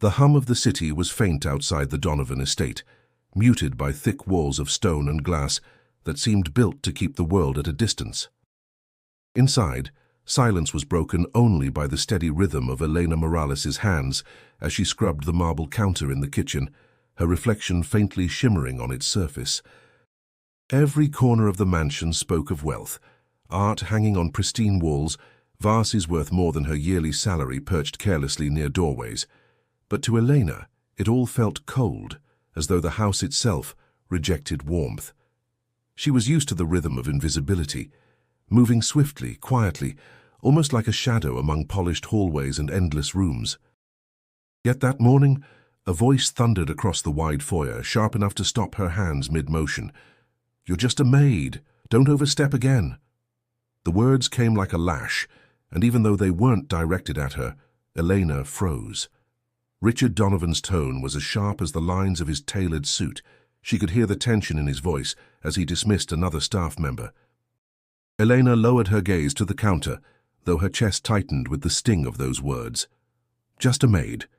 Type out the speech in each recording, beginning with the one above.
The hum of the city was faint outside the Donovan estate, muted by thick walls of stone and glass that seemed built to keep the world at a distance. Inside, silence was broken only by the steady rhythm of Elena Morales' hands as she scrubbed the marble counter in the kitchen, her reflection faintly shimmering on its surface. Every corner of the mansion spoke of wealth, art hanging on pristine walls, vases worth more than her yearly salary perched carelessly near doorways. But to Elena, it all felt cold, as though the house itself rejected warmth. She was used to the rhythm of invisibility, moving swiftly, quietly, almost like a shadow among polished hallways and endless rooms. Yet that morning, a voice thundered across the wide foyer, sharp enough to stop her hands mid-motion. "You're just a maid. Don't overstep again." The words came like a lash, and even though they weren't directed at her, Elena froze. Richard Donovan's tone was as sharp as the lines of his tailored suit. She could hear the tension in his voice as he dismissed another staff member. Elena lowered her gaze to the counter, though her chest tightened with the sting of those words. Just a maid.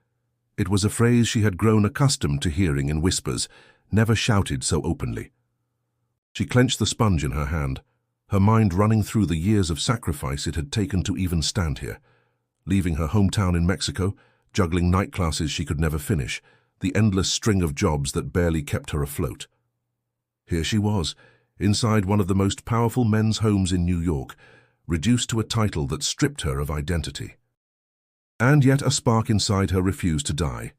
It was a phrase she had grown accustomed to hearing in whispers, never shouted so openly. She clenched the sponge in her hand, her mind running through the years of sacrifice it had taken to even stand here. Leaving her hometown in Mexico, juggling night classes she could never finish, the endless string of jobs that barely kept her afloat. Here she was, inside one of the most powerful men's homes in New York, reduced to a title that stripped her of identity. And yet a spark inside her refused to die.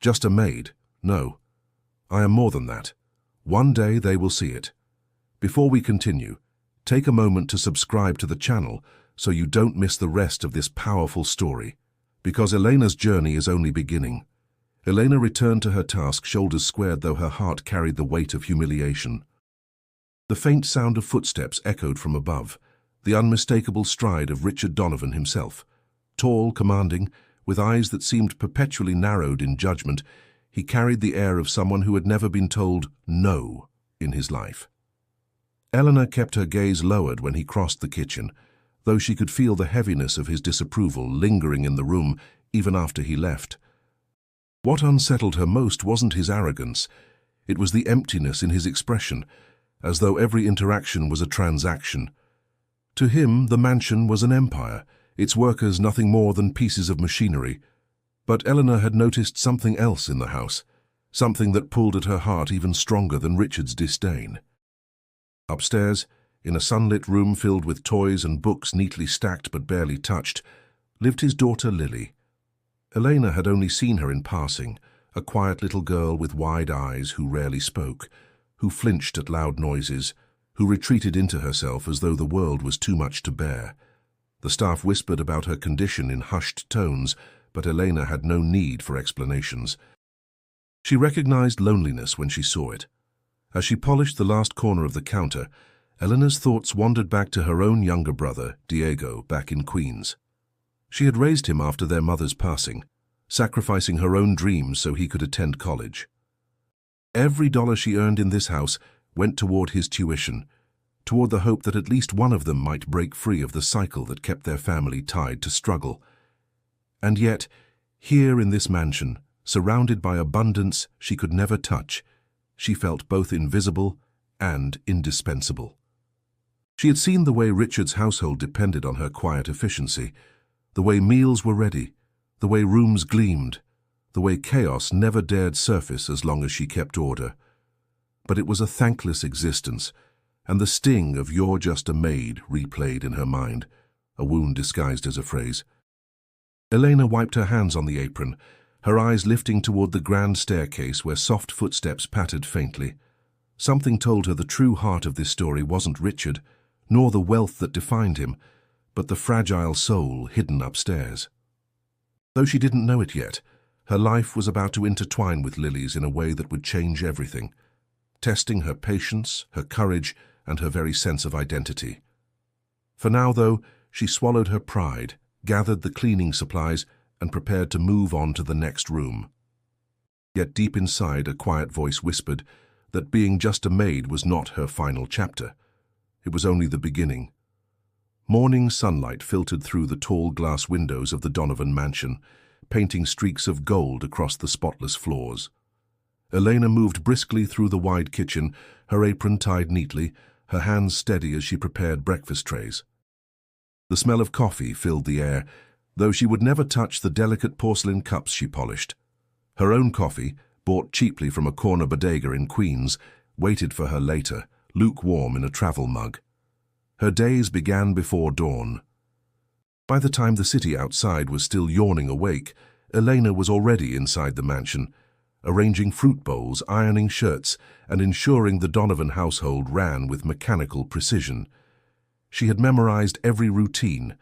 Just a maid? No. I am more than that. One day they will see it. Before we continue, take a moment to subscribe to the channel so you don't miss the rest of this powerful story. Because Elena's journey is only beginning. Elena returned to her task, shoulders squared though her heart carried the weight of humiliation. The faint sound of footsteps echoed from above, the unmistakable stride of Richard Donovan himself. Tall, commanding, with eyes that seemed perpetually narrowed in judgment, he carried the air of someone who had never been told no in his life. Eleanor kept her gaze lowered when he crossed the kitchen, though she could feel the heaviness of his disapproval lingering in the room even after he left. What unsettled her most wasn't his arrogance, it was the emptiness in his expression, as though every interaction was a transaction. To him, the mansion was an empire, its workers nothing more than pieces of machinery. But Eleanor had noticed something else in the house, something that pulled at her heart even stronger than Richard's disdain. Upstairs, in a sunlit room filled with toys and books neatly stacked but barely touched, lived his daughter Lily. Elena had only seen her in passing, a quiet little girl with wide eyes who rarely spoke, who flinched at loud noises, who retreated into herself as though the world was too much to bear. The staff whispered about her condition in hushed tones, but Elena had no need for explanations. She recognized loneliness when she saw it. As she polished the last corner of the counter, Eleanor's thoughts wandered back to her own younger brother, Diego, back in Queens. She had raised him after their mother's passing, sacrificing her own dreams so he could attend college. Every dollar she earned in this house went toward his tuition, toward the hope that at least one of them might break free of the cycle that kept their family tied to struggle. And yet, here in this mansion, surrounded by abundance she could never touch, she felt both invisible and indispensable. She had seen the way Richard's household depended on her quiet efficiency, the way meals were ready, the way rooms gleamed, the way chaos never dared surface as long as she kept order. But it was a thankless existence, and the sting of "you're just a maid" replayed in her mind, a wound disguised as a phrase. Elena wiped her hands on the apron, her eyes lifting toward the grand staircase where soft footsteps pattered faintly. Something told her the true heart of this story wasn't Richard, nor the wealth that defined him, but the fragile soul hidden upstairs. Though she didn't know it yet, her life was about to intertwine with Lily's in a way that would change everything, testing her patience, her courage, and her very sense of identity. For now, though, she swallowed her pride, gathered the cleaning supplies, and prepared to move on to the next room. Yet deep inside, a quiet voice whispered that being just a maid was not her final chapter. It was only the beginning. Morning sunlight filtered through the tall glass windows of the Donovan mansion, painting streaks of gold across the spotless floors. Elena moved briskly through the wide kitchen, her apron tied neatly, her hands steady as she prepared breakfast trays. The smell of coffee filled the air, though she would never touch the delicate porcelain cups she polished. Her own coffee, bought cheaply from a corner bodega in Queens, waited for her later, lukewarm in a travel mug. Her days began before dawn. By the time the city outside was still yawning awake, Elena was already inside the mansion, arranging fruit bowls, ironing shirts, and ensuring the Donovan household ran with mechanical precision. She had memorized every routine: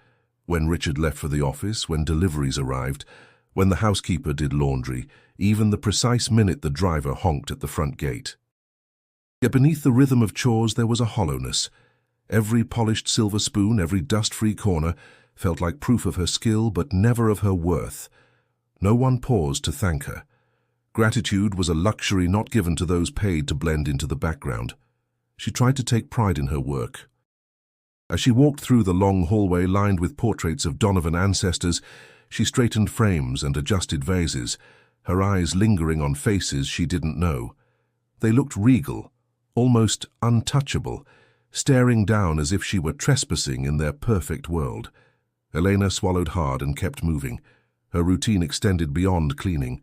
when Richard left for the office, when deliveries arrived, when the housekeeper did laundry, even the precise minute the driver honked at the front gate. Yet beneath the rhythm of chores there was a hollowness. Every polished silver spoon, every dust-free corner, felt like proof of her skill but never of her worth. No one paused to thank her. Gratitude was a luxury not given to those paid to blend into the background. She tried to take pride in her work. As she walked through the long hallway lined with portraits of Donovan ancestors, she straightened frames and adjusted vases, her eyes lingering on faces she didn't know. They looked regal, almost untouchable, staring down as if she were trespassing in their perfect world. Elena swallowed hard and kept moving. Her routine extended beyond cleaning.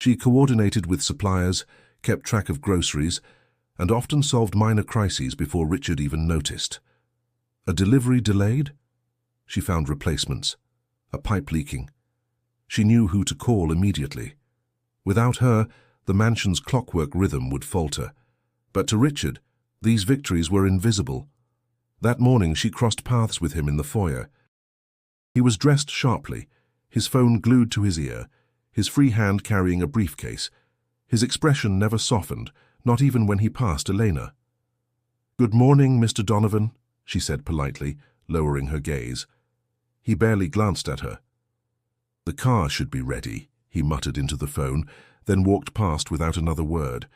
She coordinated with suppliers, kept track of groceries, and often solved minor crises before Richard even noticed. A delivery delayed? She found replacements. A pipe leaking. She knew who to call immediately. Without her, the mansion's clockwork rhythm would falter. But to Richard, these victories were invisible. That morning she crossed paths with him in the foyer. He was dressed sharply, his phone glued to his ear, his free hand carrying a briefcase. His expression never softened, not even when he passed Elena. "Good morning, Mr. Donovan," she said politely, lowering her gaze. He barely glanced at her. "The car should be ready," he muttered into the phone, then walked past without another word.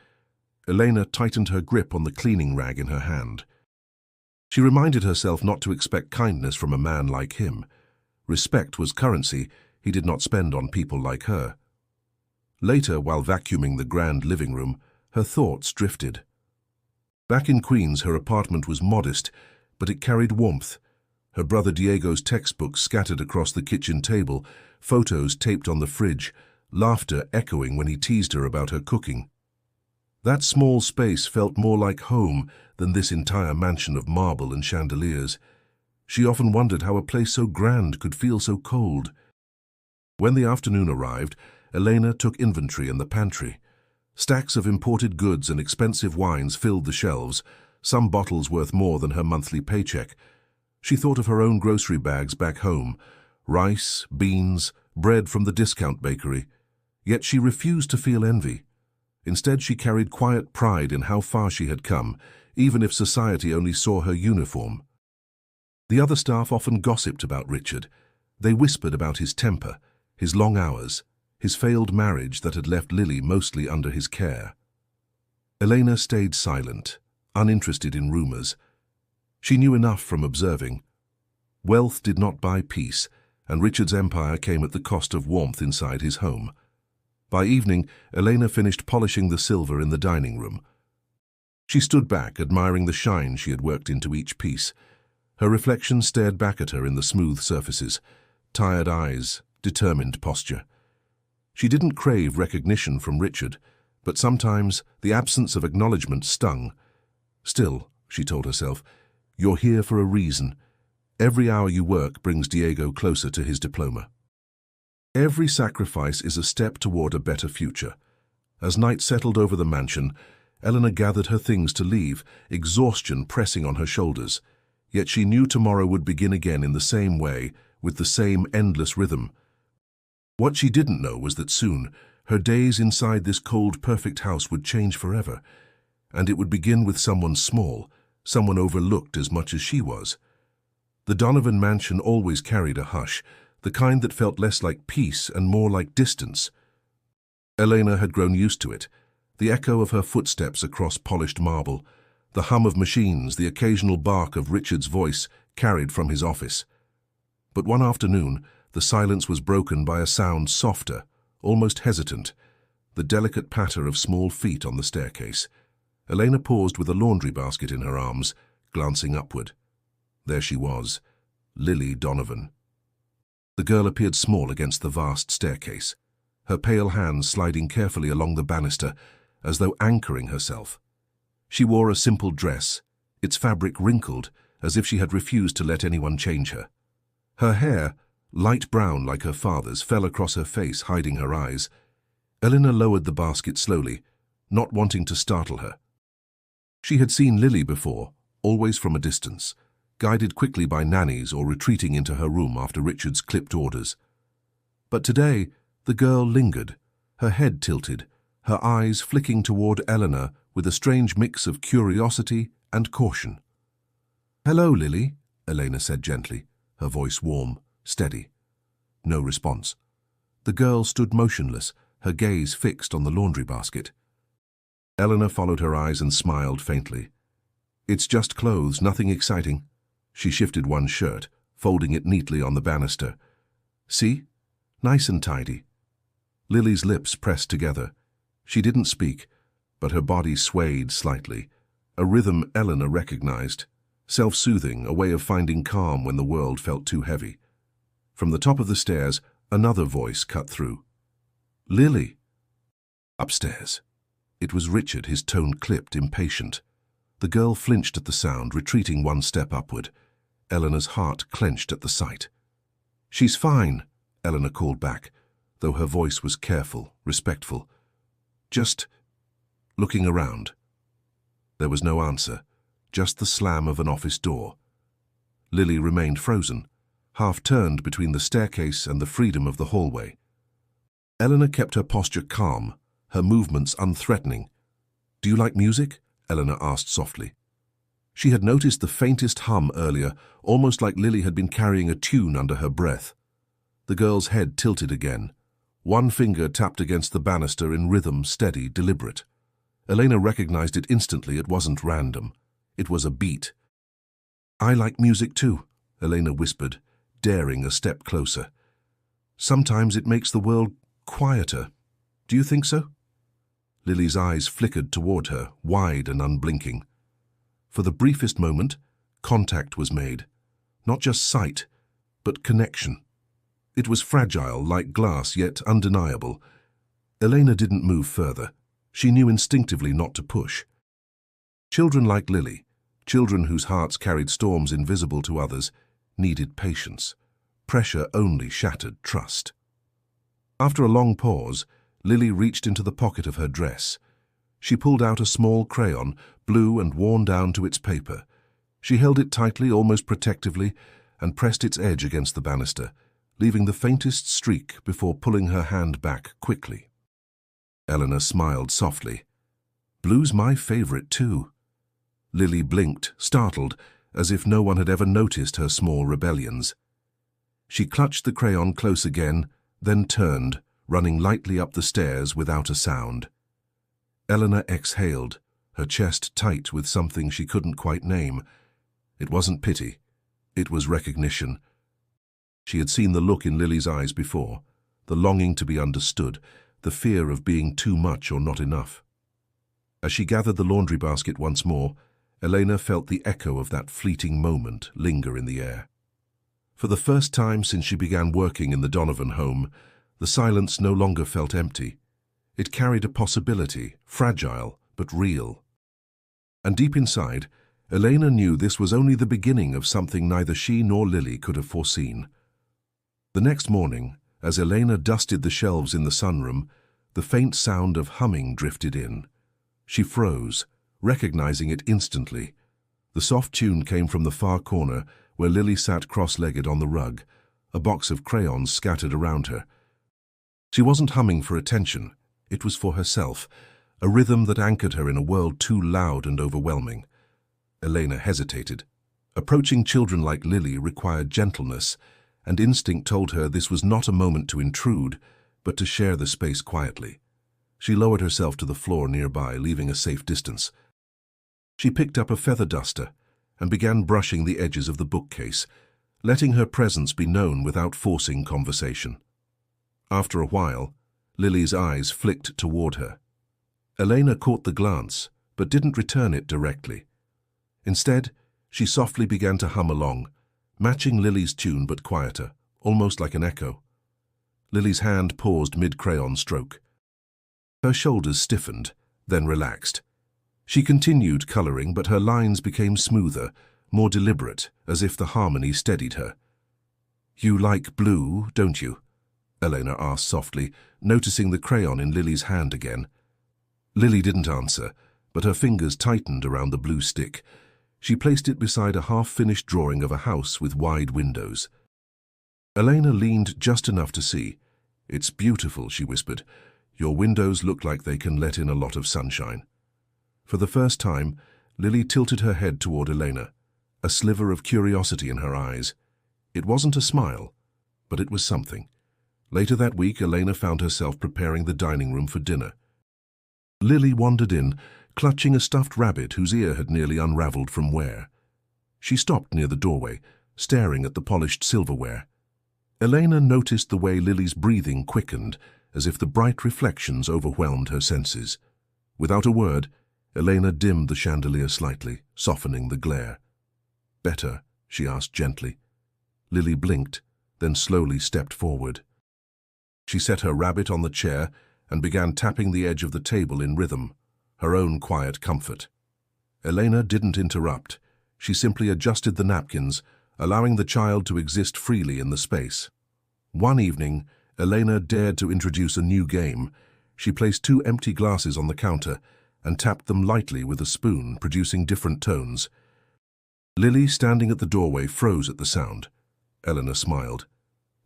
Elena tightened her grip on the cleaning rag in her hand. She reminded herself not to expect kindness from a man like him. Respect was currency he did not spend on people like her. Later, while vacuuming the grand living room, her thoughts drifted. Back in Queens, her apartment was modest, but it carried warmth. Her brother Diego's textbooks scattered across the kitchen table, photos taped on the fridge, laughter echoing when he teased her about her cooking. That small space felt more like home than this entire mansion of marble and chandeliers. She often wondered how a place so grand could feel so cold. When the afternoon arrived, Elena took inventory in the pantry. Stacks of imported goods and expensive wines filled the shelves, some bottles worth more than her monthly paycheck. She thought of her own grocery bags back home: rice, beans, bread from the discount bakery. Yet she refused to feel envy. Instead, she carried quiet pride in how far she had come, even if society only saw her uniform. The other staff often gossiped about Richard. They whispered about his temper, his long hours, his failed marriage that had left Lily mostly under his care. Elena stayed silent, uninterested in rumors. She knew enough from observing. Wealth did not buy peace, and Richard's empire came at the cost of warmth inside his home. By evening, Elena finished polishing the silver in the dining room. She stood back, admiring the shine she had worked into each piece. Her reflection stared back at her in the smooth surfaces, tired eyes, determined posture. She didn't crave recognition from Richard, but sometimes the absence of acknowledgement stung. Still, she told herself, you're here for a reason. Every hour you work brings Diego closer to his diploma. Every sacrifice is a step toward a better future. As night settled over the mansion, Eleanor gathered her things to leave, exhaustion pressing on her shoulders. Yet she knew tomorrow would begin again in the same way, with the same endless rhythm. What she didn't know was that soon, her days inside this cold, perfect house would change forever, and it would begin with someone small, someone overlooked as much as she was. The Donovan mansion always carried a hush, the kind that felt less like peace and more like distance. Elena had grown used to it, the echo of her footsteps across polished marble, the hum of machines, the occasional bark of Richard's voice carried from his office. But one afternoon, the silence was broken by a sound softer, almost hesitant, the delicate patter of small feet on the staircase. Elena paused with a laundry basket in her arms, glancing upward. There she was, Lily Donovan. The girl appeared small against the vast staircase, her pale hands sliding carefully along the banister, as though anchoring herself. She wore a simple dress, its fabric wrinkled, as if she had refused to let anyone change her. Her hair, light brown like her father's, fell across her face, hiding her eyes. Elena lowered the basket slowly, not wanting to startle her. She had seen Lily before, always from a distance, guided quickly by nannies or retreating into her room after Richard's clipped orders. But today, the girl lingered, her head tilted, her eyes flicking toward Eleanor with a strange mix of curiosity and caution. "Hello, Lily," Elena said gently, her voice warm, steady. No response. The girl stood motionless, her gaze fixed on the laundry basket. Eleanor followed her eyes and smiled faintly. "It's just clothes, nothing exciting." She shifted one shirt, folding it neatly on the banister. "See? Nice and tidy." Lily's lips pressed together. She didn't speak, but her body swayed slightly, a rhythm Eleanor recognized, self-soothing, a way of finding calm when the world felt too heavy. From the top of the stairs, another voice cut through. "Lily!" Upstairs. It was Richard, his tone clipped, impatient. The girl flinched at the sound, retreating one step upward. Eleanor's heart clenched at the sight. "She's fine," Eleanor called back, though her voice was careful, respectful. "Just looking around." There was no answer, just the slam of an office door. Lily remained frozen, half-turned between the staircase and the freedom of the hallway. Eleanor kept her posture calm, her movements unthreatening. "Do you like music?" Eleanor asked softly. She had noticed the faintest hum earlier, almost like Lily had been carrying a tune under her breath. The girl's head tilted again. One finger tapped against the banister in rhythm, steady, deliberate. Elena recognized it instantly. It wasn't random. It was a beat. "I like music too," Elena whispered, daring a step closer. "Sometimes it makes the world quieter. Do you think so?" Lily's eyes flickered toward her, wide and unblinking. For the briefest moment, contact was made. Not just sight, but connection. It was fragile, like glass, yet undeniable. Elena didn't move further. She knew instinctively not to push. Children like Lily, children whose hearts carried storms invisible to others, needed patience. Pressure only shattered trust. After a long pause, Lily reached into the pocket of her dress. She pulled out a small crayon, blue and worn down to its paper. She held it tightly, almost protectively, and pressed its edge against the banister, leaving the faintest streak before pulling her hand back quickly. Eleanor smiled softly. "Blue's my favorite too." Lily blinked, startled, as if no one had ever noticed her small rebellions. She clutched the crayon close again, then turned, running lightly up the stairs without a sound. Eleanor exhaled, her chest tight with something she couldn't quite name. It wasn't pity. It was recognition. She had seen the look in Lily's eyes before, the longing to be understood, the fear of being too much or not enough. As she gathered the laundry basket once more, Elena felt the echo of that fleeting moment linger in the air. For the first time since she began working in the Donovan home, the silence no longer felt empty. It carried a possibility, fragile but real. And deep inside, Elena knew this was only the beginning of something neither she nor Lily could have foreseen. The next morning, as Elena dusted the shelves in the sunroom, the faint sound of humming drifted in. She froze, recognizing it instantly. The soft tune came from the far corner, where Lily sat cross-legged on the rug, a box of crayons scattered around her. She wasn't humming for attention. It was for herself, a rhythm that anchored her in a world too loud and overwhelming. Elena hesitated. Approaching children like Lily required gentleness, and instinct told her this was not a moment to intrude, but to share the space quietly. She lowered herself to the floor nearby, leaving a safe distance. She picked up a feather duster and began brushing the edges of the bookcase, letting her presence be known without forcing conversation. After a while, Lily's eyes flicked toward her. Elena caught the glance, but didn't return it directly. Instead, she softly began to hum along, matching Lily's tune but quieter, almost like an echo. Lily's hand paused mid-crayon stroke. Her shoulders stiffened, then relaxed. She continued coloring, but her lines became smoother, more deliberate, as if the harmony steadied her. "You like blue, don't you?" Elena asked softly, noticing the crayon in Lily's hand again. Lily didn't answer, but her fingers tightened around the blue stick. She placed it beside a half-finished drawing of a house with wide windows. Elena leaned just enough to see. "It's beautiful," she whispered. "Your windows look like they can let in a lot of sunshine." For the first time, Lily tilted her head toward Elena, a sliver of curiosity in her eyes. It wasn't a smile, but it was something. Later that week, Elena found herself preparing the dining room for dinner. Lily wandered in, clutching a stuffed rabbit whose ear had nearly unraveled from wear. She stopped near the doorway, staring at the polished silverware. Elena noticed the way Lily's breathing quickened, as if the bright reflections overwhelmed her senses. Without a word, Elena dimmed the chandelier slightly, softening the glare. "Better?" she asked gently. Lily blinked, then slowly stepped forward. She set her rabbit on the chair and began tapping the edge of the table in rhythm, her own quiet comfort. Elena didn't interrupt. She simply adjusted the napkins, allowing the child to exist freely in the space. One evening, Elena dared to introduce a new game. She placed 2 empty glasses on the counter and tapped them lightly with a spoon, producing different tones. Lily, standing at the doorway, froze at the sound. Elena smiled.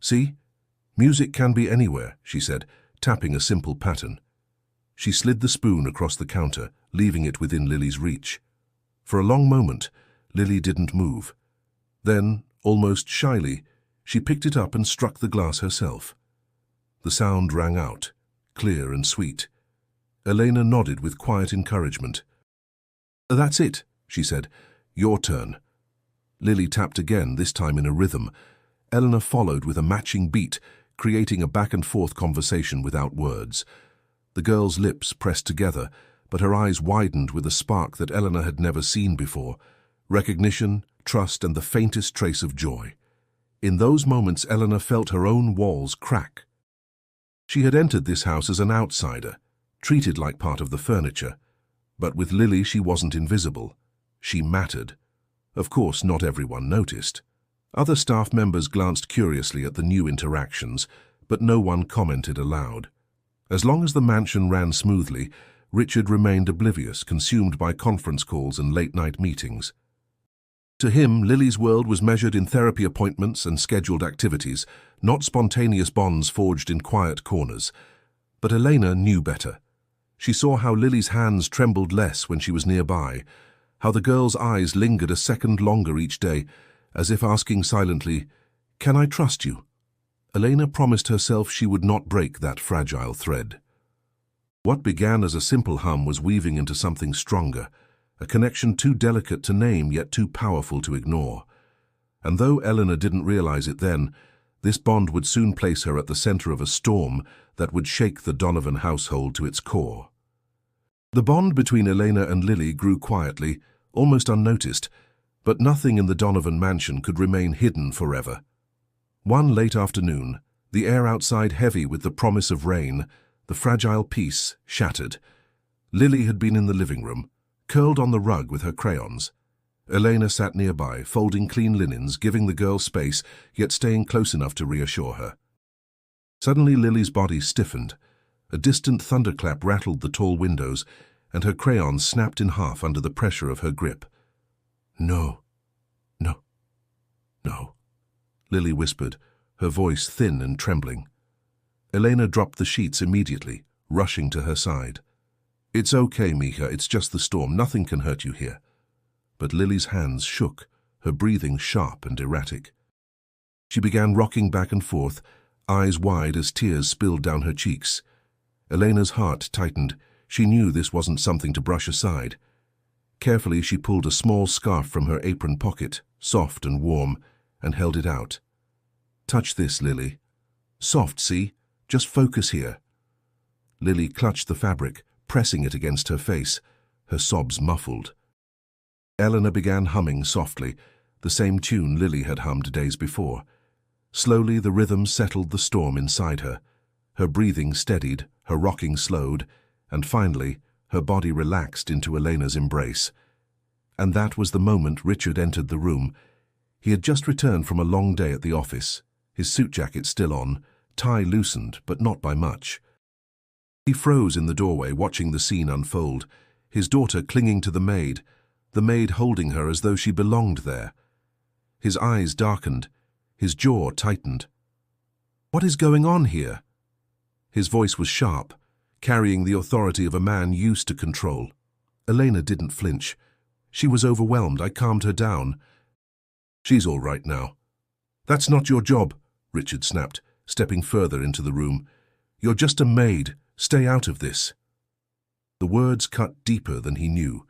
"See? Music can be anywhere," she said, tapping a simple pattern. She slid the spoon across the counter, leaving it within Lily's reach. For a long moment, Lily didn't move. Then, almost shyly, she picked it up and struck the glass herself. The sound rang out, clear and sweet. Elena nodded with quiet encouragement. "That's it," she said. "Your turn." Lily tapped again, this time in a rhythm. Elena followed with a matching beat, creating a back-and-forth conversation without words. The girl's lips pressed together, but her eyes widened with a spark that Elena had never seen before. Recognition, trust, and the faintest trace of joy. In those moments, Elena felt her own walls crack. She had entered this house as an outsider, treated like part of the furniture. But with Lily, she wasn't invisible. She mattered. Of course, not everyone noticed. Other staff members glanced curiously at the new interactions, but no one commented aloud. As long as the mansion ran smoothly, Richard remained oblivious, consumed by conference calls and late-night meetings. To him, Lily's world was measured in therapy appointments and scheduled activities, not spontaneous bonds forged in quiet corners. But Elena knew better. She saw how Lily's hands trembled less when she was nearby, how the girl's eyes lingered a second longer each day, as if asking silently, "Can I trust you?" Elena promised herself she would not break that fragile thread. What began as a simple hum was weaving into something stronger, a connection too delicate to name yet too powerful to ignore. And though Elena didn't realize it then, this bond would soon place her at the center of a storm that would shake the Donovan household to its core. The bond between Elena and Lily grew quietly, almost unnoticed, but nothing in the Donovan mansion could remain hidden forever. One late afternoon, the air outside heavy with the promise of rain, the fragile peace shattered. Lily had been in the living room, curled on the rug with her crayons. Elena sat nearby, folding clean linens, giving the girl space, yet staying close enough to reassure her. Suddenly Lily's body stiffened. A distant thunderclap rattled the tall windows, and her crayons snapped in half under the pressure of her grip. "No, no, no," Lily whispered, her voice thin and trembling. Elena dropped the sheets immediately, rushing to her side. "It's okay, Mika, it's just the storm. Nothing can hurt you here." But Lily's hands shook, her breathing sharp and erratic. She began rocking back and forth, eyes wide as tears spilled down her cheeks. Elena's heart tightened. She knew this wasn't something to brush aside. Carefully, she pulled a small scarf from her apron pocket, soft and warm, and held it out. "Touch this, Lily. Soft, see? Just focus here." Lily clutched the fabric, pressing it against her face, her sobs muffled. Eleanor began humming softly, the same tune Lily had hummed days before. Slowly the rhythm settled the storm inside her. Her breathing steadied, her rocking slowed, and finally her body relaxed into Elena's embrace. And that was the moment Richard entered the room. He had just returned from a long day at the office, his suit jacket still on, tie loosened, but not by much. He froze in the doorway, watching the scene unfold, his daughter clinging to the maid holding her as though she belonged there. His eyes darkened, his jaw tightened. "What is going on here?" His voice was sharp, carrying the authority of a man used to control. Elena didn't flinch. She was overwhelmed. I calmed her down. "She's all right now." "That's not your job," Richard snapped, stepping further into the room. "You're just a maid. Stay out of this." The words cut deeper than he knew.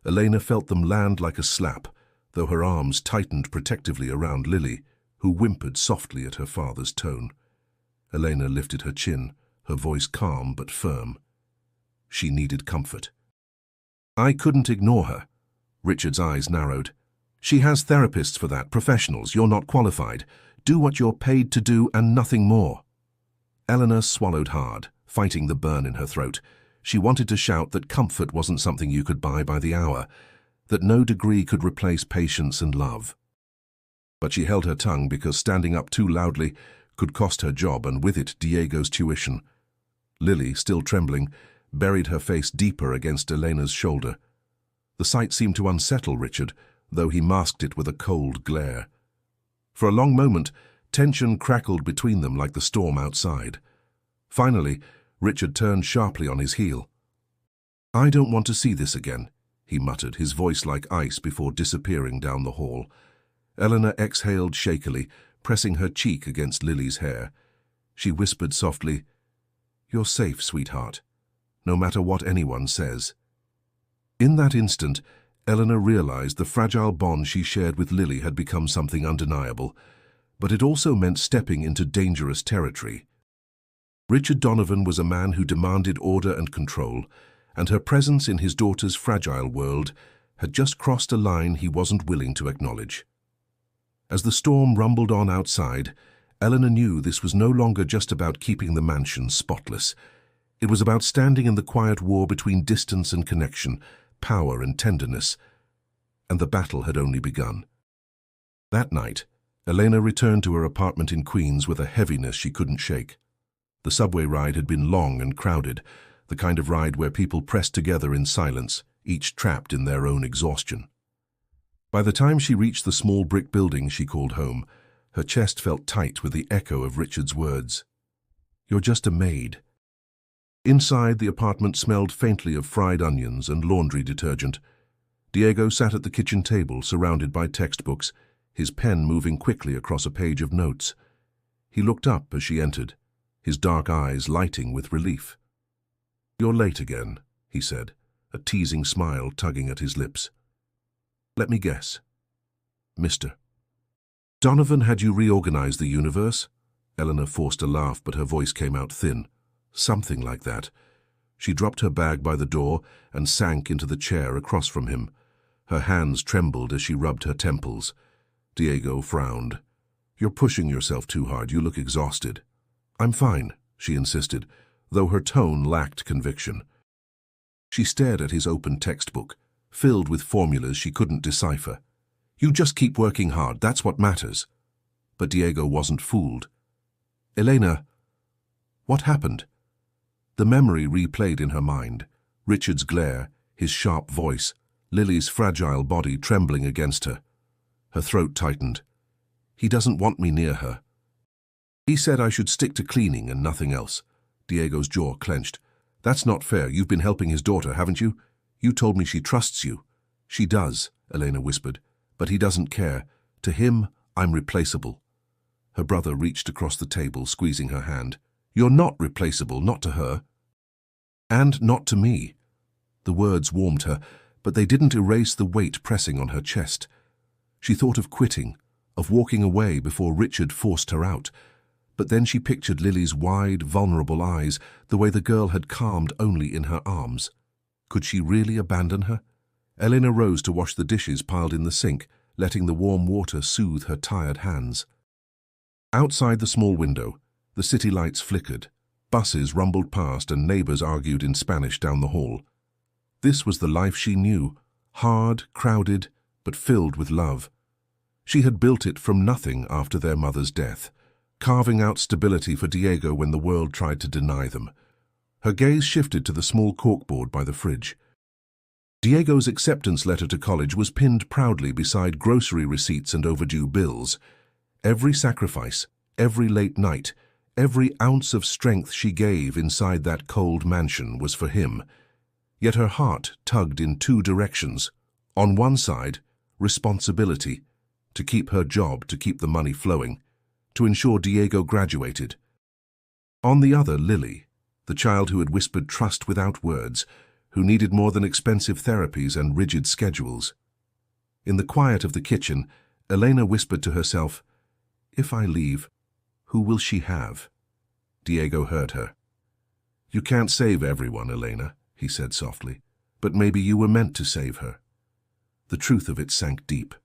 Elena felt them land like a slap, though her arms tightened protectively around Lily, who whimpered softly at her father's tone. Elena lifted her chin, her voice calm but firm. She needed comfort. "I couldn't ignore her." Richard's eyes narrowed. "She has therapists for that, professionals. You're not qualified. Do what you're paid to do and nothing more." Eleanor swallowed hard, fighting the burn in her throat. She wanted to shout that comfort wasn't something you could buy by the hour, that no degree could replace patience and love. But she held her tongue because standing up too loudly could cost her job and with it Diego's tuition. Lily, still trembling, buried her face deeper against Elena's shoulder. The sight seemed to unsettle Richard, though he masked it with a cold glare. For a long moment, tension crackled between them like the storm outside. Finally, Richard turned sharply on his heel. "I don't want to see this again," he muttered, his voice like ice before disappearing down the hall. Eleanor exhaled shakily, pressing her cheek against Lily's hair. She whispered softly, "You're safe, sweetheart, no matter what anyone says." In that instant, Eleanor realized the fragile bond she shared with Lily had become something undeniable, but it also meant stepping into dangerous territory. Richard Donovan was a man who demanded order and control, and her presence in his daughter's fragile world had just crossed a line he wasn't willing to acknowledge. As the storm rumbled on outside, Eleanor knew this was no longer just about keeping the mansion spotless. It was about standing in the quiet war between distance and connection, power and tenderness, and the battle had only begun. That night, Elena returned to her apartment in Queens with a heaviness she couldn't shake. The subway ride had been long and crowded, the kind of ride where people pressed together in silence, each trapped in their own exhaustion. By the time she reached the small brick building she called home, her chest felt tight with the echo of Richard's words. "You're just a maid." Inside, the apartment smelled faintly of fried onions and laundry detergent. Diego sat at the kitchen table, surrounded by textbooks, his pen moving quickly across a page of notes. He looked up as she entered, his dark eyes lighting with relief. "You're late again," he said, a teasing smile tugging at his lips. "Let me guess. Mister Donovan had you reorganize the universe?" Eleanor forced a laugh, but her voice came out thin. "Something like that." She dropped her bag by the door and sank into the chair across from him. Her hands trembled as she rubbed her temples. Diego frowned. "You're pushing yourself too hard. You look exhausted." "I'm fine," she insisted, though her tone lacked conviction. She stared at his open textbook, filled with formulas she couldn't decipher. "You just keep working hard, that's what matters." But Diego wasn't fooled. "Elena, what happened?" The memory replayed in her mind. Richard's glare, his sharp voice, Lily's fragile body trembling against her. Her throat tightened. "He doesn't want me near her. He said I should stick to cleaning and nothing else." Diego's jaw clenched. "That's not fair. You've been helping his daughter, haven't you? You told me she trusts you." "She does," Elena whispered, "but he doesn't care. To him, I'm replaceable." Her brother reached across the table, squeezing her hand. "You're not replaceable, not to her. And not to me." The words warmed her, but they didn't erase the weight pressing on her chest. She thought of quitting, of walking away before Richard forced her out. But then she pictured Lily's wide, vulnerable eyes, the way the girl had calmed only in her arms. Could she really abandon her? Elena rose to wash the dishes piled in the sink, letting the warm water soothe her tired hands. Outside the small window, the city lights flickered. Buses rumbled past and neighbors argued in Spanish down the hall. This was the life she knew, hard, crowded, but filled with love. She had built it from nothing after their mother's death, carving out stability for Diego when the world tried to deny them. Her gaze shifted to the small corkboard by the fridge. Diego's acceptance letter to college was pinned proudly beside grocery receipts and overdue bills. Every sacrifice, every late night, every ounce of strength she gave inside that cold mansion was for him. Yet her heart tugged in two directions. On one side, responsibility, to keep her job, to keep the money flowing, to ensure Diego graduated. On the other, Lily, the child who had whispered trust without words, who needed more than expensive therapies and rigid schedules. In the quiet of the kitchen, Elena whispered to herself, "If I leave, who will she have?" Diego heard her. "You can't save everyone, Elena," he said softly, "but maybe you were meant to save her." The truth of it sank deep.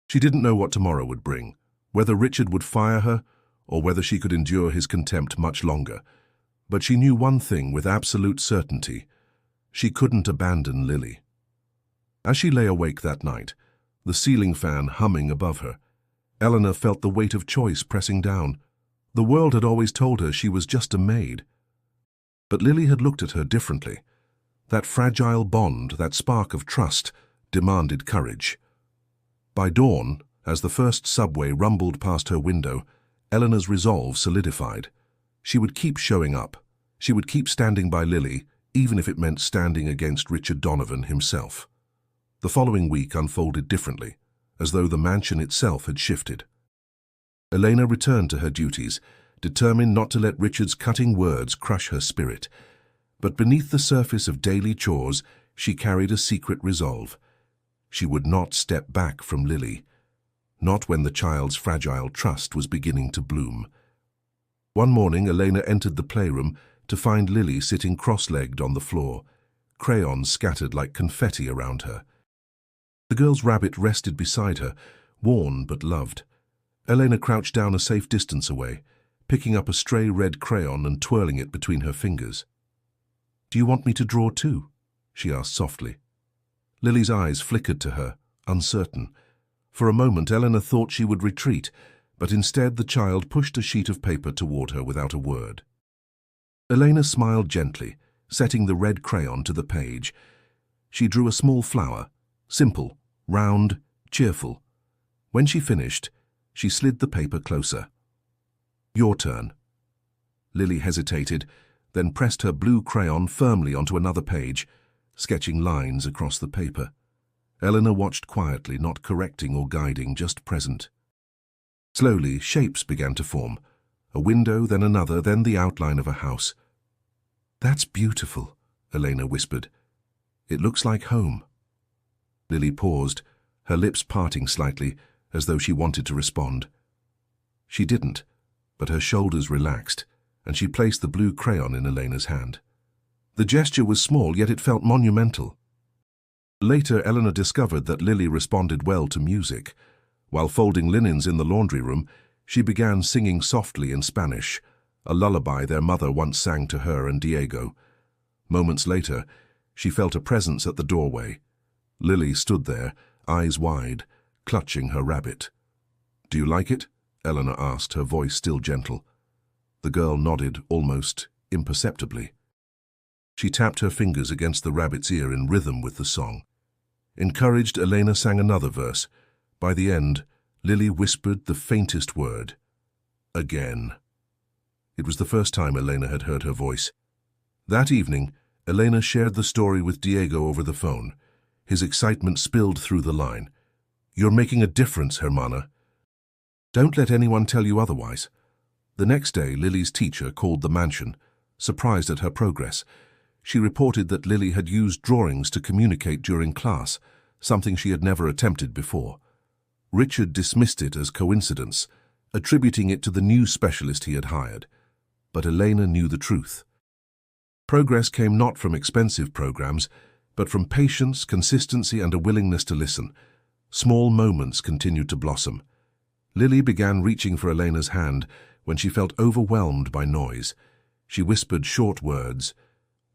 She didn't know what tomorrow would bring, whether Richard would fire her or whether she could endure his contempt much longer. But she knew one thing with absolute certainty. She couldn't abandon Lily. As she lay awake that night, the ceiling fan humming above her, Eleanor felt the weight of choice pressing down. The world had always told her she was just a maid. But Lily had looked at her differently. That fragile bond, that spark of trust, demanded courage. By dawn, as the first subway rumbled past her window, Eleanor's resolve solidified. She would keep showing up. She would keep standing by Lily, even if it meant standing against Richard Donovan himself. The following week unfolded differently, as though the mansion itself had shifted. Elena returned to her duties, determined not to let Richard's cutting words crush her spirit. But beneath the surface of daily chores, she carried a secret resolve. She would not step back from Lily, not when the child's fragile trust was beginning to bloom. One morning, Elena entered the playroom to find Lily sitting cross-legged on the floor, crayons scattered like confetti around her. The girl's rabbit rested beside her, worn but loved. Elena crouched down a safe distance away, picking up a stray red crayon and twirling it between her fingers. "Do you want me to draw too?" she asked softly. Lily's eyes flickered to her, uncertain. For a moment, Eleanor thought she would retreat, but instead the child pushed a sheet of paper toward her without a word. Elena smiled gently, setting the red crayon to the page. She drew a small flower, simple, round, cheerful. When she finished, she slid the paper closer. "Your turn." Lily hesitated, then pressed her blue crayon firmly onto another page, sketching lines across the paper. Eleanor watched quietly, not correcting or guiding, just present. Slowly, shapes began to form. A window, then another, then the outline of a house. "That's beautiful," Elena whispered. "It looks like home." Lily paused, her lips parting slightly, as though she wanted to respond. She didn't, but her shoulders relaxed, and she placed the blue crayon in Elena's hand. The gesture was small, yet it felt monumental. Later, Eleanor discovered that Lily responded well to music. While folding linens in the laundry room, she began singing softly in Spanish, a lullaby their mother once sang to her and Diego. Moments later, she felt a presence at the doorway. Lily stood there, eyes wide, clutching her rabbit. "Do you like it?" Eleanor asked, her voice still gentle. The girl nodded, almost imperceptibly. She tapped her fingers against the rabbit's ear in rhythm with the song. Encouraged, Elena sang another verse. By the end, Lily whispered the faintest word. "Again." It was the first time Elena had heard her voice. That evening, Elena shared the story with Diego over the phone. His excitement spilled through the line. "You're making a difference, Hermana. Don't let anyone tell you otherwise." The next day, Lily's teacher called the mansion, surprised at her progress. She reported that Lily had used drawings to communicate during class, something she had never attempted before. Richard dismissed it as coincidence, attributing it to the new specialist he had hired. But Elena knew the truth. Progress came not from expensive programs, but from patience, consistency, and a willingness to listen. Small moments continued to blossom. Lily began reaching for Elena's hand when she felt overwhelmed by noise. She whispered short words: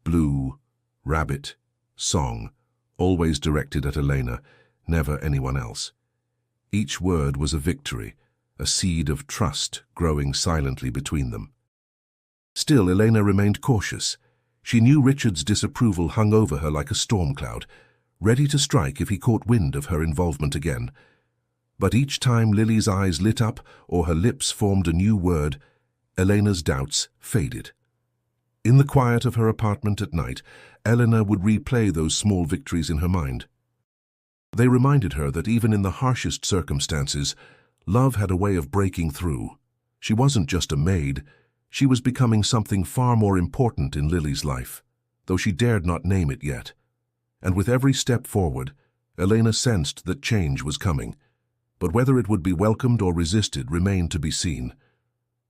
blue, rabbit, song, always directed at Elena, never anyone else. Each word was a victory, a seed of trust growing silently between them. Still, Elena remained cautious. She knew Richard's disapproval hung over her like a storm cloud, ready to strike if he caught wind of her involvement again. But each time Lily's eyes lit up or her lips formed a new word, Elena's doubts faded. In the quiet of her apartment at night, Elena would replay those small victories in her mind. They reminded her that even in the harshest circumstances, love had a way of breaking through. She wasn't just a maid. She was becoming something far more important in Lily's life, though she dared not name it yet. And with every step forward, Elena sensed that change was coming. But whether it would be welcomed or resisted remained to be seen.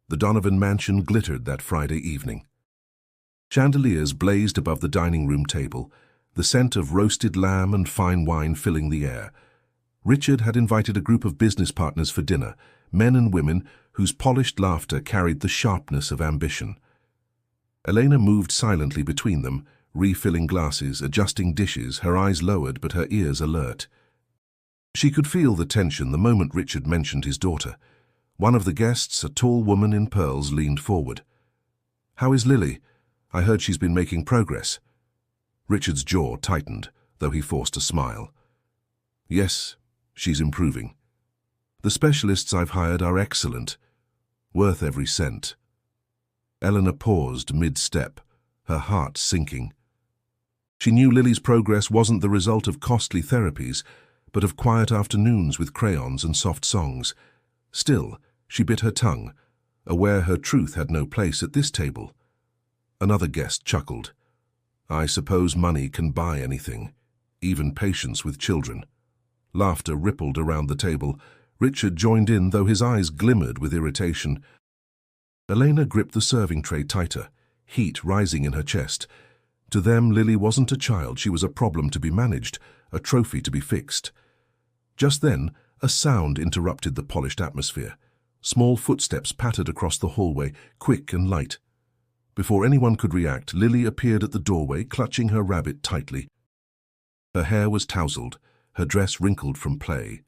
The Donovan mansion glittered that Friday evening. Chandeliers blazed above the dining room table, the scent of roasted lamb and fine wine filling the air. Richard had invited a group of business partners for dinner, men and women whose polished laughter carried the sharpness of ambition. Elena moved silently between them, refilling glasses, adjusting dishes, her eyes lowered but her ears alert. She could feel the tension the moment Richard mentioned his daughter. One of the guests, a tall woman in pearls, leaned forward. "How is Lily? I heard she's been making progress." Richard's jaw tightened, though he forced a smile. "Yes, she's improving. The specialists I've hired are excellent, worth every cent." Eleanor paused mid-step, her heart sinking. She knew Lily's progress wasn't the result of costly therapies, but of quiet afternoons with crayons and soft songs. Still, she bit her tongue, aware her truth had no place at this table. Another guest chuckled. "I suppose money can buy anything, even patience with children." Laughter rippled around the table. Richard joined in, though his eyes glimmered with irritation. Elena gripped the serving tray tighter, heat rising in her chest. To them, Lily wasn't a child. She was a problem to be managed, a trophy to be fixed. Just then, a sound interrupted the polished atmosphere. Small footsteps pattered across the hallway, quick and light. Before anyone could react, Lily appeared at the doorway, clutching her rabbit tightly. Her hair was tousled, her dress wrinkled from play.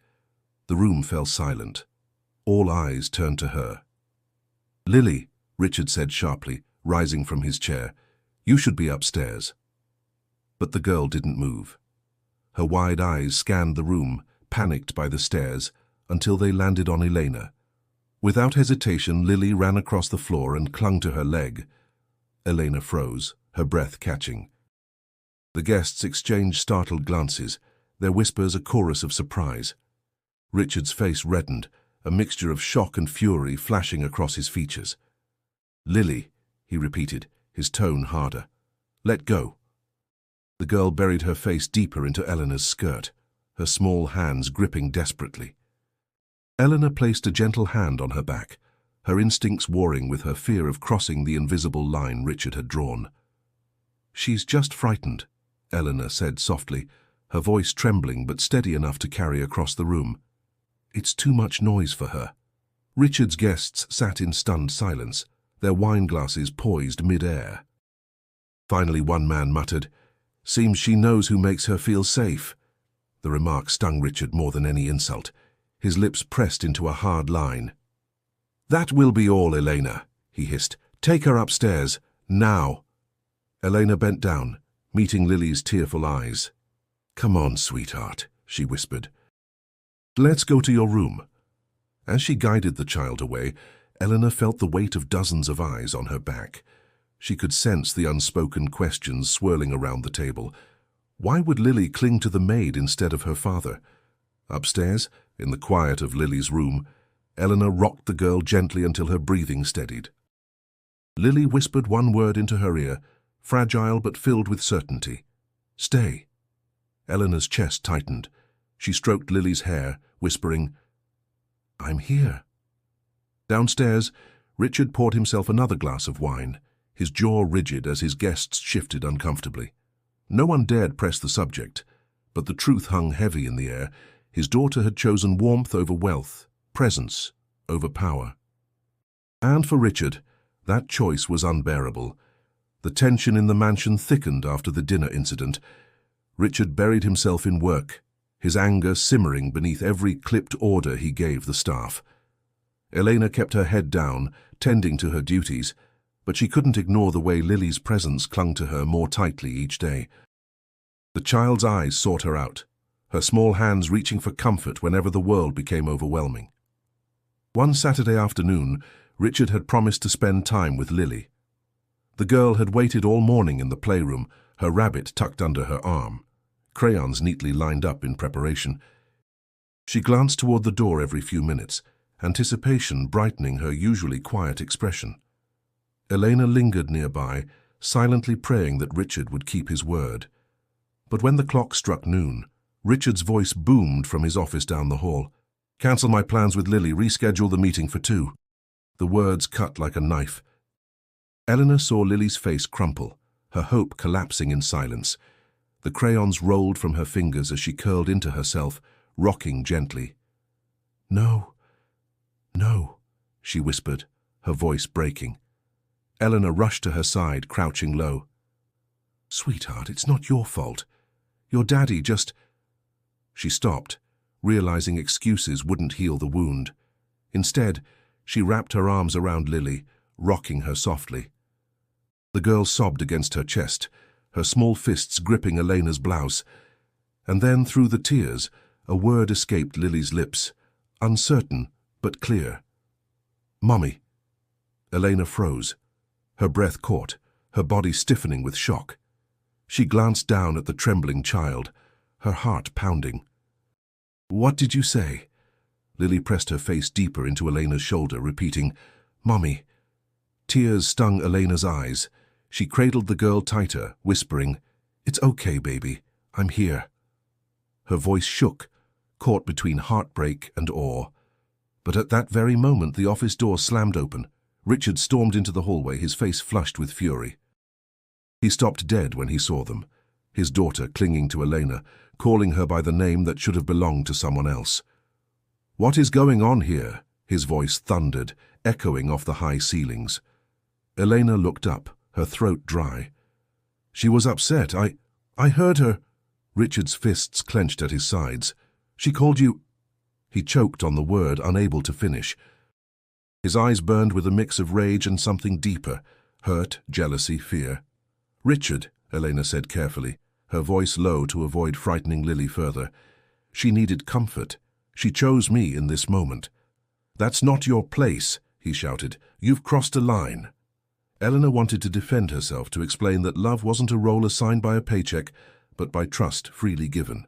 The room fell silent. All eyes turned to her. "Lily," Richard said sharply, rising from his chair, "you should be upstairs." But the girl didn't move. Her wide eyes scanned the room, panicked by the stairs, until they landed on Elena. Without hesitation, Lily ran across the floor and clung to her leg. Elena froze, her breath catching. The guests exchanged startled glances, their whispers a chorus of surprise. Richard's face reddened, a mixture of shock and fury flashing across his features. "Lily," he repeated, his tone harder. "Let go." The girl buried her face deeper into Eleanor's skirt, her small hands gripping desperately. Eleanor placed a gentle hand on her back, her instincts warring with her fear of crossing the invisible line Richard had drawn. "She's just frightened," Eleanor said softly, her voice trembling but steady enough to carry across the room. "It's too much noise for her." Richard's guests sat in stunned silence, their wine glasses poised mid-air. Finally, one man muttered, "Seems she knows who makes her feel safe." The remark stung Richard more than any insult. His lips pressed into a hard line. "That will be all, Elena," he hissed. "Take her upstairs, now." Elena bent down, meeting Lily's tearful eyes. "Come on, sweetheart," she whispered. "Let's go to your room." As she guided the child away, Eleanor felt the weight of dozens of eyes on her back. She could sense the unspoken questions swirling around the table. Why would Lily cling to the maid instead of her father? Upstairs, in the quiet of Lily's room, Eleanor rocked the girl gently until her breathing steadied. Lily whispered one word into her ear, fragile but filled with certainty. "Stay." Eleanor's chest tightened. She stroked Lily's hair, whispering, I'm here. Downstairs, Richard poured himself another glass of wine, his jaw rigid as his guests shifted uncomfortably. No one dared press the subject, but the truth hung heavy in the air. His daughter had chosen warmth over wealth, presence over power. And for Richard, that choice was unbearable. The tension in the mansion thickened after the dinner incident. Richard buried himself in work, his anger simmering beneath every clipped order he gave the staff. Elena kept her head down, tending to her duties, but she couldn't ignore the way Lily's presence clung to her more tightly each day. The child's eyes sought her out, her small hands reaching for comfort whenever the world became overwhelming. One Saturday afternoon, Richard had promised to spend time with Lily. The girl had waited all morning in the playroom, her rabbit tucked under her arm, crayons neatly lined up in preparation. She glanced toward the door every few minutes, anticipation brightening her usually quiet expression. Elena lingered nearby, silently praying that Richard would keep his word. But when the clock struck noon, Richard's voice boomed from his office down the hall. "Cancel my plans with Lily, reschedule the meeting for 2. The words cut like a knife. Eleanor saw Lily's face crumple, her hope collapsing in silence. The crayons rolled from her fingers as she curled into herself, rocking gently. "No, no," she whispered, her voice breaking. Eleanor rushed to her side, crouching low. "Sweetheart, it's not your fault. Your daddy just—" She stopped, realizing excuses wouldn't heal the wound. Instead, she wrapped her arms around Lily, rocking her softly. The girl sobbed against her chest, her small fists gripping Elena's blouse. And then, through the tears, a word escaped Lily's lips, uncertain but clear. "Mommy." Elena froze, her breath caught, her body stiffening with shock. She glanced down at the trembling child, her heart pounding. "What did you say?" Lily pressed her face deeper into Elena's shoulder, repeating, "Mommy." Tears stung Elena's eyes. She cradled the girl tighter, whispering, "It's okay, baby. I'm here." Her voice shook, caught between heartbreak and awe. But at that very moment, the office door slammed open. Richard stormed into the hallway, his face flushed with fury. He stopped dead when he saw them, his daughter clinging to Elena, calling her by the name that should have belonged to someone else. "What is going on here?" his voice thundered, echoing off the high ceilings. Elena looked up, her throat dry. "She was upset. I heard her." Richard's fists clenched at his sides. "She called you—" He choked on the word, unable to finish. His eyes burned with a mix of rage and something deeper, hurt, jealousy, fear. "Richard," Elena said carefully, her voice low to avoid frightening Lily further. She needed comfort. She chose me in this moment. "That's not your place," he shouted. "You've crossed a line." Eleanor wanted to defend herself, to explain that love wasn't a role assigned by a paycheck, but by trust freely given.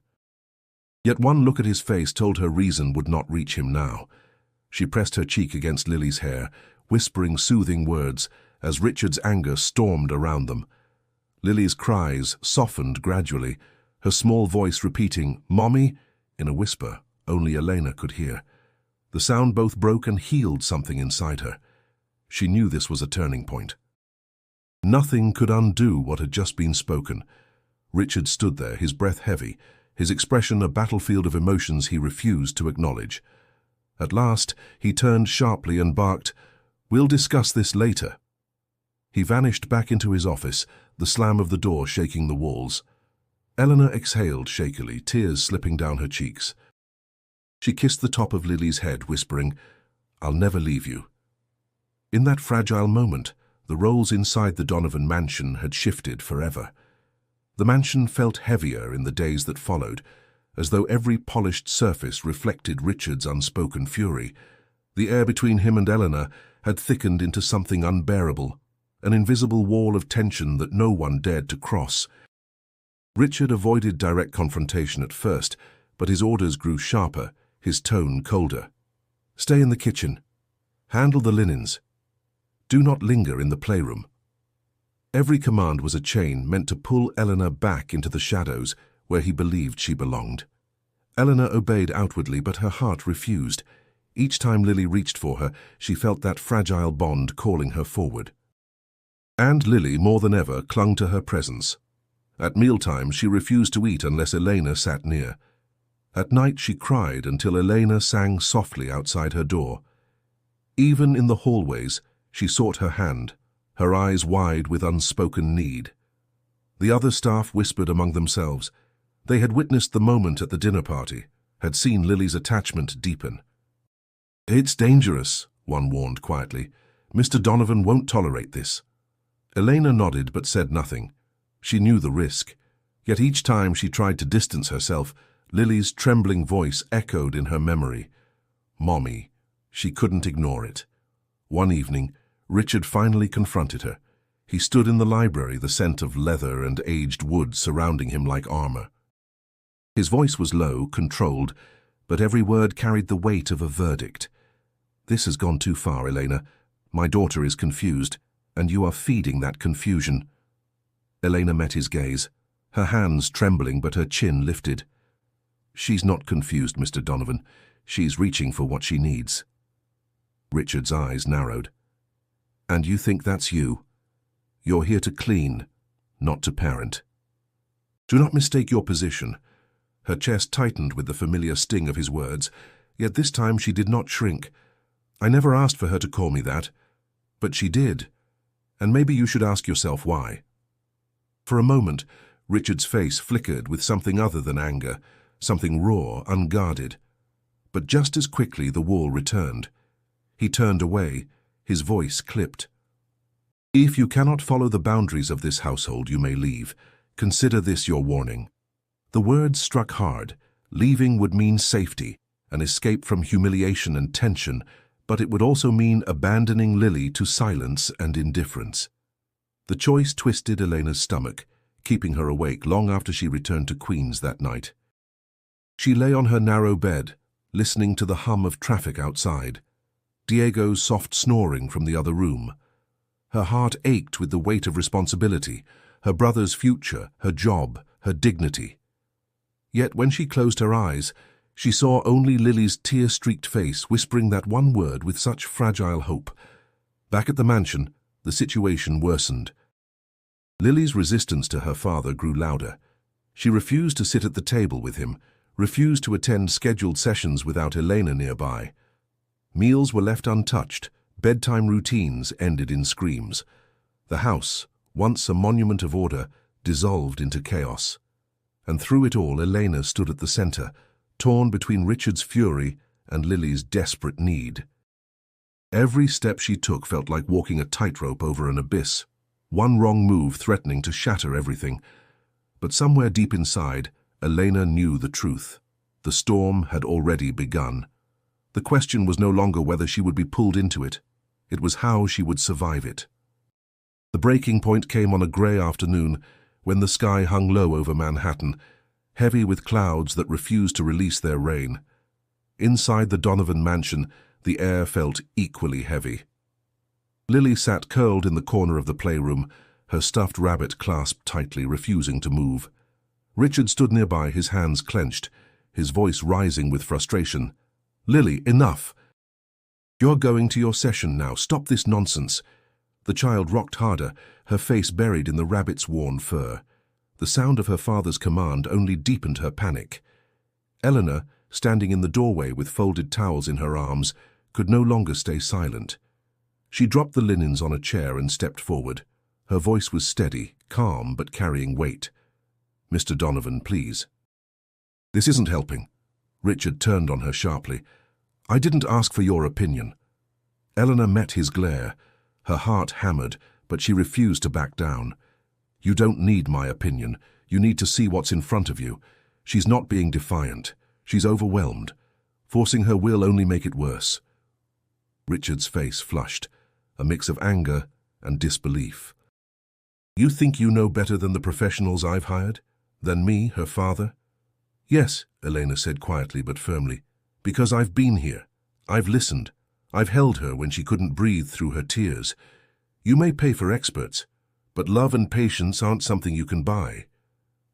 Yet one look at his face told her reason would not reach him now. She pressed her cheek against Lily's hair, whispering soothing words as Richard's anger stormed around them. Lily's cries softened gradually, her small voice repeating, "Mommy," in a whisper only Elena could hear. The sound both broke and healed something inside her. She knew this was a turning point. Nothing could undo what had just been spoken. Richard stood there, his breath heavy, his expression a battlefield of emotions he refused to acknowledge. At last, he turned sharply and barked, "We'll discuss this later." He vanished back into his office, the slam of the door shaking the walls. Eleanor exhaled shakily, tears slipping down her cheeks. She kissed the top of Lily's head, whispering, "I'll never leave you." In that fragile moment, the roles inside the Donovan mansion had shifted forever. The mansion felt heavier in the days that followed, as though every polished surface reflected Richard's unspoken fury. The air between him and Eleanor had thickened into something unbearable, an invisible wall of tension that no one dared to cross. Richard avoided direct confrontation at first, but his orders grew sharper, his tone colder. "Stay in the kitchen. Handle the linens. Do not linger in the playroom." Every command was a chain meant to pull Eleanor back into the shadows where he believed she belonged. Eleanor obeyed outwardly, but her heart refused. Each time Lily reached for her, she felt that fragile bond calling her forward. And Lily, more than ever, clung to her presence. At mealtime, she refused to eat unless Elena sat near. At night, she cried until Elena sang softly outside her door. Even in the hallways, she sought her hand, her eyes wide with unspoken need. The other staff whispered among themselves. They had witnessed the moment at the dinner party, had seen Lily's attachment deepen. "It's dangerous," one warned quietly. "Mr. Donovan won't tolerate this." Elena nodded but said nothing. She knew the risk. Yet each time she tried to distance herself, Lily's trembling voice echoed in her memory. Mommy. She couldn't ignore it. One evening, Richard finally confronted her. He stood in the library, the scent of leather and aged wood surrounding him like armor. His voice was low, controlled, but every word carried the weight of a verdict. "This has gone too far, Elena. My daughter is confused, and you are feeding that confusion." Elena met his gaze, her hands trembling but her chin lifted. "She's not confused, Mr. Donovan. She's reaching for what she needs." Richard's eyes narrowed. "And you think that's you? You're here to clean, not to parent." "Do not mistake your position." Her chest tightened with the familiar sting of his words, yet this time she did not shrink. "I never asked for her to call me that, but she did, and maybe you should ask yourself why." For a moment, Richard's face flickered with something other than anger, something raw, unguarded. But just as quickly the wall returned. He turned away, his voice clipped. "If you cannot follow the boundaries of this household, you may leave. Consider this your warning." The words struck hard. Leaving would mean safety, an escape from humiliation and tension, but it would also mean abandoning Lily to silence and indifference. The choice twisted Elena's stomach, keeping her awake long after she returned to Queens that night. She lay on her narrow bed, listening to the hum of traffic outside, Diego's soft snoring from the other room. Her heart ached with the weight of responsibility, her brother's future, her job, her dignity. Yet when she closed her eyes, she saw only Lily's tear-streaked face whispering that one word with such fragile hope. Back at the mansion, the situation worsened. Lily's resistance to her father grew louder. She refused to sit at the table with him, refused to attend scheduled sessions without Elena nearby. Meals were left untouched, bedtime routines ended in screams. The house, once a monument of order, dissolved into chaos. And through it all, Elena stood at the center, torn between Richard's fury and Lily's desperate need. Every step she took felt like walking a tightrope over an abyss, one wrong move threatening to shatter everything. But somewhere deep inside, Elena knew the truth. The storm had already begun. The question was no longer whether she would be pulled into it. It was how she would survive it. The breaking point came on a grey afternoon when the sky hung low over Manhattan, heavy with clouds that refused to release their rain. Inside the Donovan mansion, the air felt equally heavy. Lily sat curled in the corner of the playroom, her stuffed rabbit clasped tightly, refusing to move. Richard stood nearby, his hands clenched, his voice rising with frustration. "Lily, enough! You're going to your session now. Stop this nonsense." The child rocked harder, her face buried in the rabbit's worn fur. The sound of her father's command only deepened her panic. Eleanor, standing in the doorway with folded towels in her arms, could no longer stay silent. She dropped the linens on a chair and stepped forward. Her voice was steady, calm, but carrying weight. "Mr. Donovan, please." "This isn't helping." Richard turned on her sharply. "I didn't ask for your opinion." Eleanor met his glare. Her heart hammered, but she refused to back down. "You don't need my opinion. You need to see what's in front of you. She's not being defiant. She's overwhelmed. Forcing her will only make it worse." Richard's face flushed, a mix of anger and disbelief. "You think you know better than the professionals I've hired? Than me, her father?" "Yes," Elena said quietly but firmly, "because I've been here. I've listened. I've held her when she couldn't breathe through her tears. You may pay for experts, but love and patience aren't something you can buy."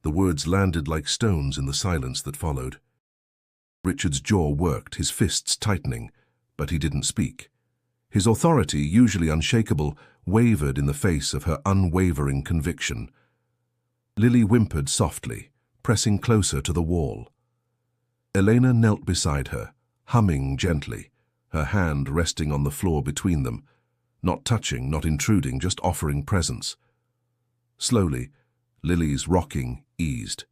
The words landed like stones in the silence that followed. Richard's jaw worked, his fists tightening, but he didn't speak. His authority, usually unshakable, wavered in the face of her unwavering conviction. Lily whimpered softly, pressing closer to the wall. Elena knelt beside her, humming gently, her hand resting on the floor between them, not touching, not intruding, just offering presence. Slowly, Lily's rocking eased.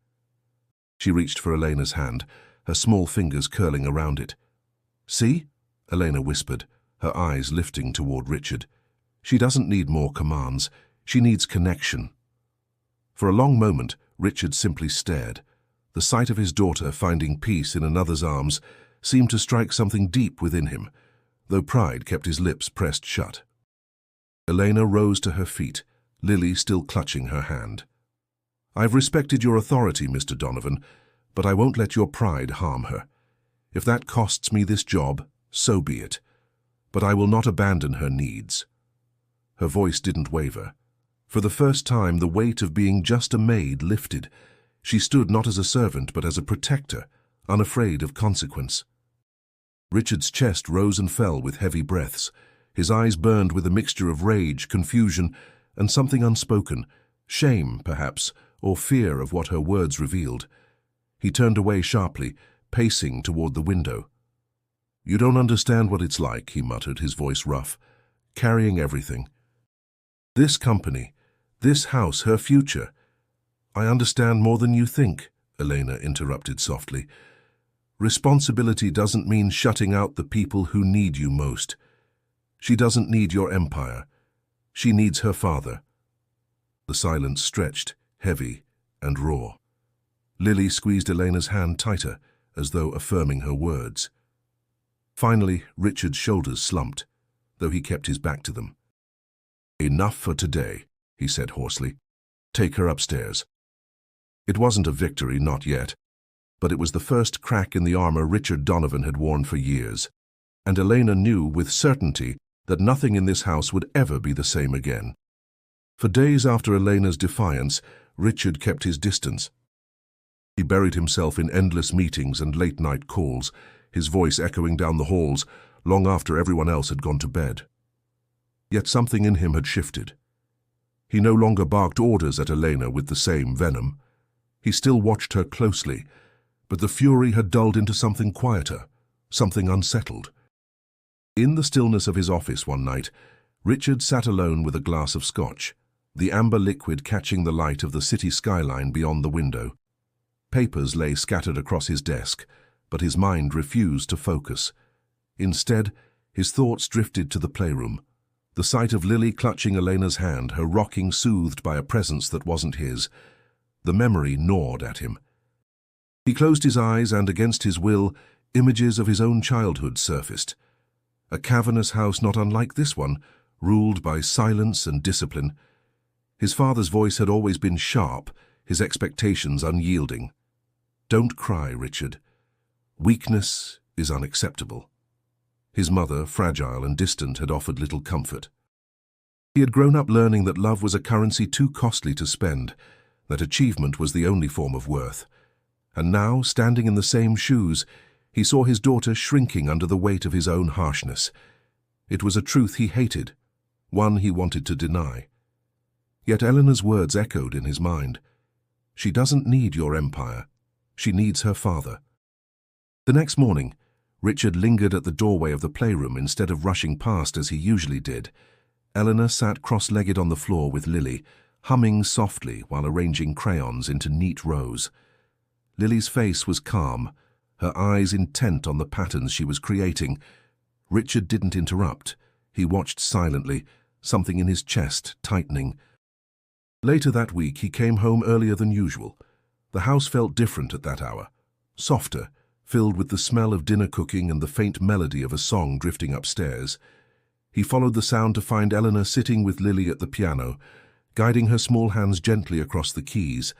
She reached for Elena's hand, her small fingers curling around it. "See?" Elena whispered, her eyes lifting toward Richard. "She doesn't need more commands. She needs connection." For a long moment, Richard simply stared. The sight of his daughter finding peace in another's arms seemed to strike something deep within him, though pride kept his lips pressed shut. Elena rose to her feet, Lily still clutching her hand. "I've respected your authority, Mr. Donovan, but I won't let your pride harm her. If that costs me this job, so be it. But I will not abandon her needs." Her voice didn't waver. For the first time, the weight of being just a maid lifted. She stood not as a servant, but as a protector, unafraid of consequence. Richard's chest rose and fell with heavy breaths. His eyes burned with a mixture of rage, confusion, and something unspoken, shame, perhaps, or fear of what her words revealed. He turned away sharply, pacing toward the window. "You don't understand what it's like," he muttered, his voice rough. "Carrying everything. This company, this house, her future." "I understand more than you think," Elena interrupted softly. "Responsibility doesn't mean shutting out the people who need you most. She doesn't need your empire. She needs her father." The silence stretched, heavy and raw. Lily squeezed Elena's hand tighter, as though affirming her words. Finally, Richard's shoulders slumped, though he kept his back to them. "Enough for today," he said hoarsely. "Take her upstairs." It wasn't a victory, not yet, but it was the first crack in the armor Richard Donovan had worn for years, and Elena knew with certainty that nothing in this house would ever be the same again. For days after Elena's defiance, Richard kept his distance. He buried himself in endless meetings and late-night calls, his voice echoing down the halls long after everyone else had gone to bed. Yet something in him had shifted. He no longer barked orders at Elena with the same venom. He still watched her closely, but the fury had dulled into something quieter, something unsettled. In the stillness of his office one night, Richard sat alone with a glass of scotch, the amber liquid catching the light of the city skyline beyond the window. Papers lay scattered across his desk, but his mind refused to focus. Instead, his thoughts drifted to the playroom. The sight of Lily clutching Elena's hand, her rocking soothed by a presence that wasn't his. The memory gnawed at him. He closed his eyes and, against his will, images of his own childhood surfaced. A cavernous house not unlike this one, ruled by silence and discipline. His father's voice had always been sharp, his expectations unyielding. "Don't cry, Richard. Weakness is unacceptable." His mother, fragile and distant, had offered little comfort. He had grown up learning that love was a currency too costly to spend, that achievement was the only form of worth. And now, standing in the same shoes, he saw his daughter shrinking under the weight of his own harshness. It was a truth he hated, one he wanted to deny. Yet Eleanor's words echoed in his mind. "She doesn't need your empire. She needs her father." The next morning, Richard lingered at the doorway of the playroom instead of rushing past as he usually did. Eleanor sat cross-legged on the floor with Lily, humming softly while arranging crayons into neat rows. Lily's face was calm, her eyes intent on the patterns she was creating. Richard didn't interrupt. He watched silently, something in his chest tightening. Later that week, he came home earlier than usual. The house felt different at that hour, softer, filled with the smell of dinner cooking and the faint melody of a song drifting upstairs. He followed the sound to find Eleanor sitting with Lily at the piano, guiding her small hands gently across the keys.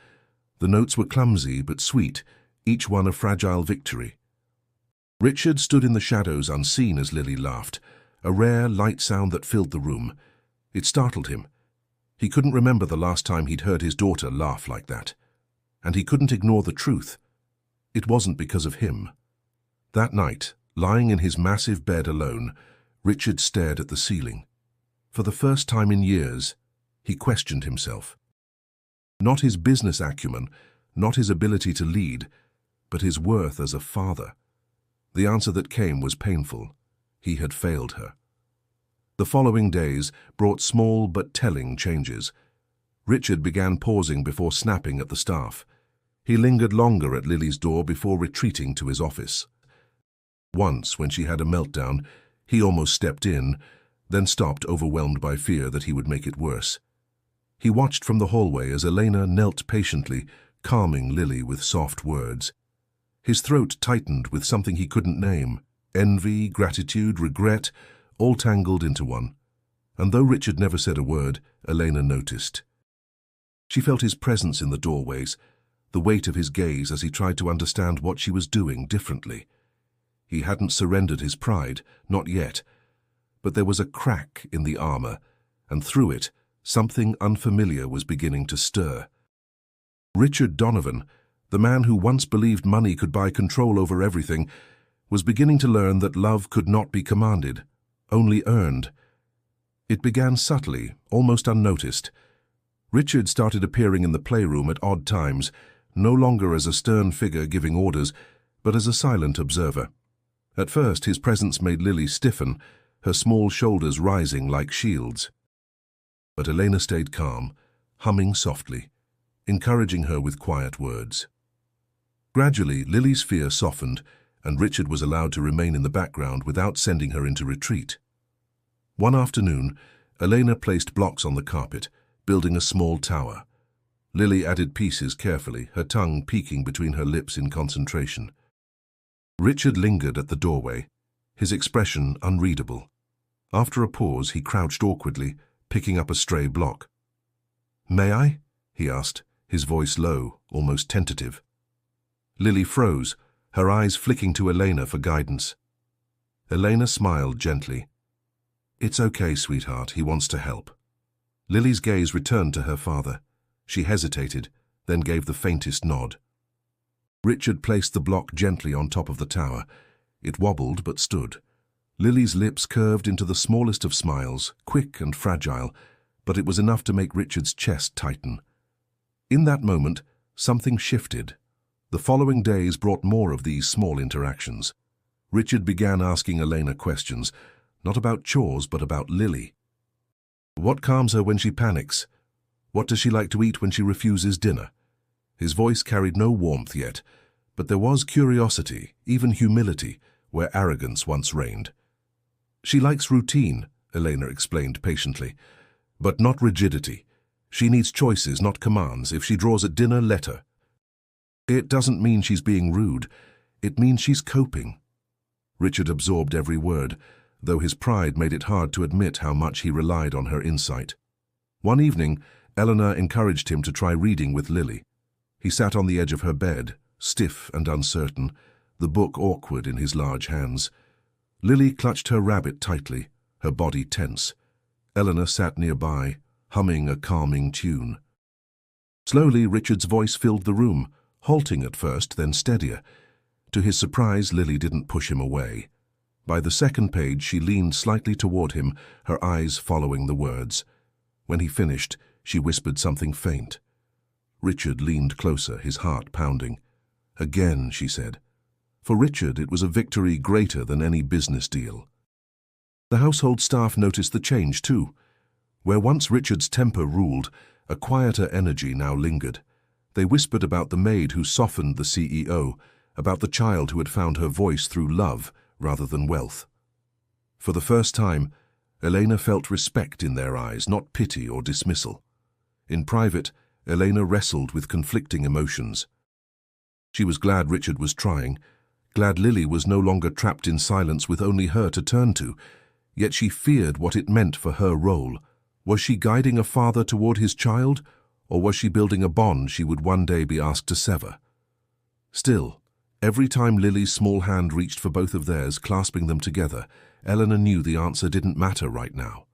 The notes were clumsy but sweet, each one a fragile victory. Richard stood in the shadows unseen as Lily laughed, a rare, light sound that filled the room. It startled him. He couldn't remember the last time he'd heard his daughter laugh like that. And he couldn't ignore the truth. It wasn't because of him. That night, Lying in his massive bed alone, Richard stared at the ceiling. For the first time in years, he questioned himself. Not his business acumen, not his ability to lead, but his worth as a father. The answer that came was painful. He had failed her. The following days brought small but telling changes. Richard began pausing before snapping at the staff. He lingered longer at Lily's door before retreating to his office. Once, when she had a meltdown, he almost stepped in, then stopped, overwhelmed by fear that he would make it worse. He watched from the hallway as Elena knelt patiently, calming Lily with soft words. His throat tightened with something he couldn't name: envy, gratitude, regret, all tangled into one. And though Richard never said a word, Elena noticed. She felt his presence in the doorways, the weight of his gaze as he tried to understand what she was doing differently. He hadn't surrendered his pride, not yet, but there was a crack in the armor, and through it, something unfamiliar was beginning to stir. Richard Donovan, the man who once believed money could buy control over everything, was beginning to learn that love could not be commanded, only earned. It began subtly, almost unnoticed. Richard started appearing in the playroom at odd times, no longer as a stern figure giving orders, but as a silent observer. At first, his presence made Lily stiffen, her small shoulders rising like shields. But Elena stayed calm, humming softly, encouraging her with quiet words. Gradually, Lily's fear softened, and Richard was allowed to remain in the background without sending her into retreat. One afternoon, Elena placed blocks on the carpet, building a small tower. Lily added pieces carefully, her tongue peeking between her lips in concentration. Richard lingered at the doorway, his expression unreadable. After a pause, he crouched awkwardly, picking up a stray block. "May I?" he asked, his voice low, almost tentative. Lily froze, her eyes flicking to Elena for guidance. Elena smiled gently. "It's okay, sweetheart, he wants to help." Lily's gaze returned to her father. She hesitated, then gave the faintest nod. Richard placed the block gently on top of the tower. It wobbled but stood. Lily's lips curved into the smallest of smiles, quick and fragile, but it was enough to make Richard's chest tighten. In that moment, something shifted. The following days brought more of these small interactions. Richard began asking Elena questions, not about chores but about Lily. What calms her when she panics? What does she like to eat when she refuses dinner? His voice carried no warmth yet, but there was curiosity, even humility, where arrogance once reigned. "She likes routine," Elena explained patiently, "but not rigidity. She needs choices, not commands. If she draws at dinner, let her. It doesn't mean she's being rude. It means she's coping." Richard absorbed every word, though his pride made it hard to admit how much he relied on her insight. One evening, Eleanor encouraged him to try reading with Lily. He sat on the edge of her bed, stiff and uncertain, the book awkward in his large hands. Lily clutched her rabbit tightly, her body tense. Eleanor sat nearby, humming a calming tune. Slowly, Richard's voice filled the room, halting at first, then steadier. To his surprise, Lily didn't push him away. By the second page, she leaned slightly toward him, her eyes following the words. When he finished, she whispered something faint. Richard leaned closer, his heart pounding. "Again," she said. For Richard, it was a victory greater than any business deal. The household staff noticed the change, too. Where once Richard's temper ruled, a quieter energy now lingered. They whispered about the maid who softened the CEO, about the child who had found her voice through love rather than wealth. For the first time, Elena felt respect in their eyes, not pity or dismissal. In private, Elena wrestled with conflicting emotions. She was glad Richard was trying, glad Lily was no longer trapped in silence with only her to turn to, yet she feared what it meant for her role. Was she guiding a father toward his child, or was she building a bond she would one day be asked to sever? Still, every time Lily's small hand reached for both of theirs, clasping them together, Eleanor knew the answer didn't matter right now.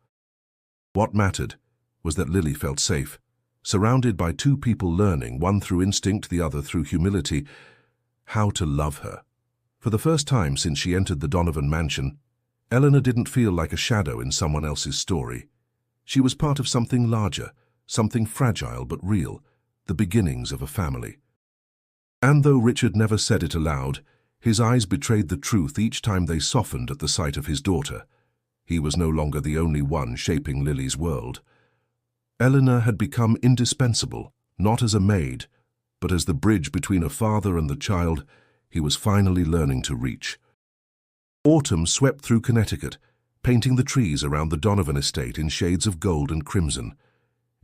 What mattered was that Lily felt safe, surrounded by two people learning, one through instinct, the other through humility, how to love her. For the first time since she entered the Donovan mansion, Eleanor didn't feel like a shadow in someone else's story. She was part of something larger, something fragile but real, the beginnings of a family. And though Richard never said it aloud, his eyes betrayed the truth each time they softened at the sight of his daughter. He was no longer the only one shaping Lily's world. Eleanor had become indispensable, not as a maid, but as the bridge between a father and the child he was finally learning to reach. Autumn swept through Connecticut, painting the trees around the Donovan estate in shades of gold and crimson.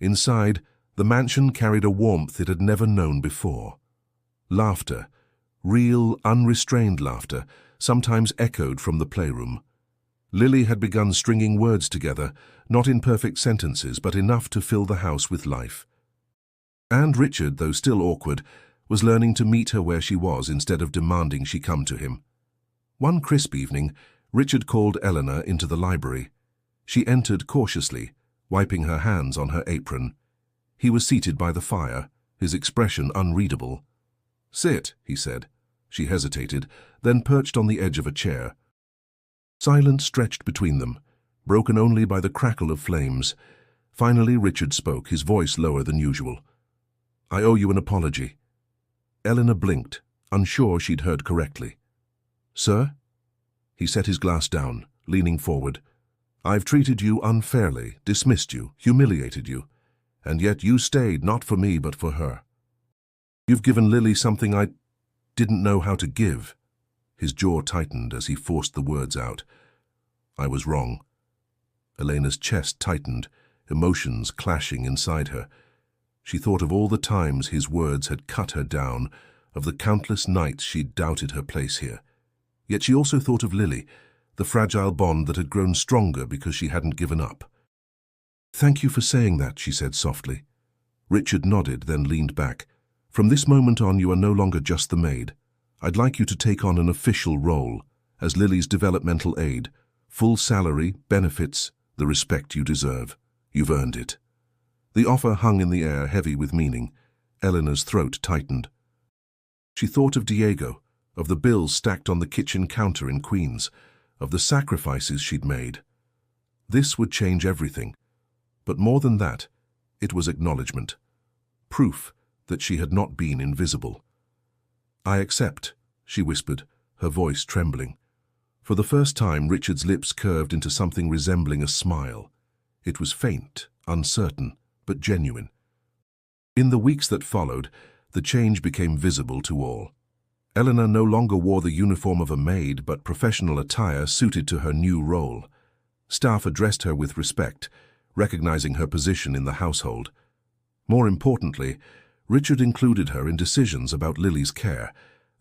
Inside, the mansion carried a warmth it had never known before. Laughter, real, unrestrained laughter, sometimes echoed from the playroom. Lily had begun stringing words together, not in perfect sentences, but enough to fill the house with life. And Richard, though still awkward, was learning to meet her where she was instead of demanding she come to him. One crisp evening, Richard called Eleanor into the library. She entered cautiously, wiping her hands on her apron. He was seated by the fire, his expression unreadable. "Sit," he said. She hesitated, then perched on the edge of a chair. Silence stretched between them, broken only by the crackle of flames. Finally Richard spoke, his voice lower than usual. "I owe you an apology." Eleanor blinked, unsure she'd heard correctly. "Sir?" He set his glass down, leaning forward. "I've treated you unfairly, dismissed you, humiliated you, and yet you stayed not for me but for her. You've given Lily something I didn't know how to give." His jaw tightened as he forced the words out. "I was wrong." Elena's chest tightened, emotions clashing inside her. She thought of all the times his words had cut her down, of the countless nights she'd doubted her place here. Yet she also thought of Lily, the fragile bond that had grown stronger because she hadn't given up. "Thank you for saying that," she said softly. Richard nodded, then leaned back. "From this moment on, you are no longer just the maid. I'd like you to take on an official role, as Lily's developmental aide. Full salary, benefits, the respect you deserve. You've earned it." The offer hung in the air, heavy with meaning. Eleanor's throat tightened. She thought of Diego, of the bills stacked on the kitchen counter in Queens, of the sacrifices she'd made. This would change everything. But more than that, it was acknowledgement. Proof that she had not been invisible. "I accept," she whispered, her voice trembling. For the first time, Richard's lips curved into something resembling a smile. It was faint, uncertain, but genuine. In the weeks that followed, the change became visible to all. Eleanor no longer wore the uniform of a maid, but professional attire suited to her new role. Staff addressed her with respect, recognizing her position in the household. More importantly, Richard included her in decisions about Lily's care,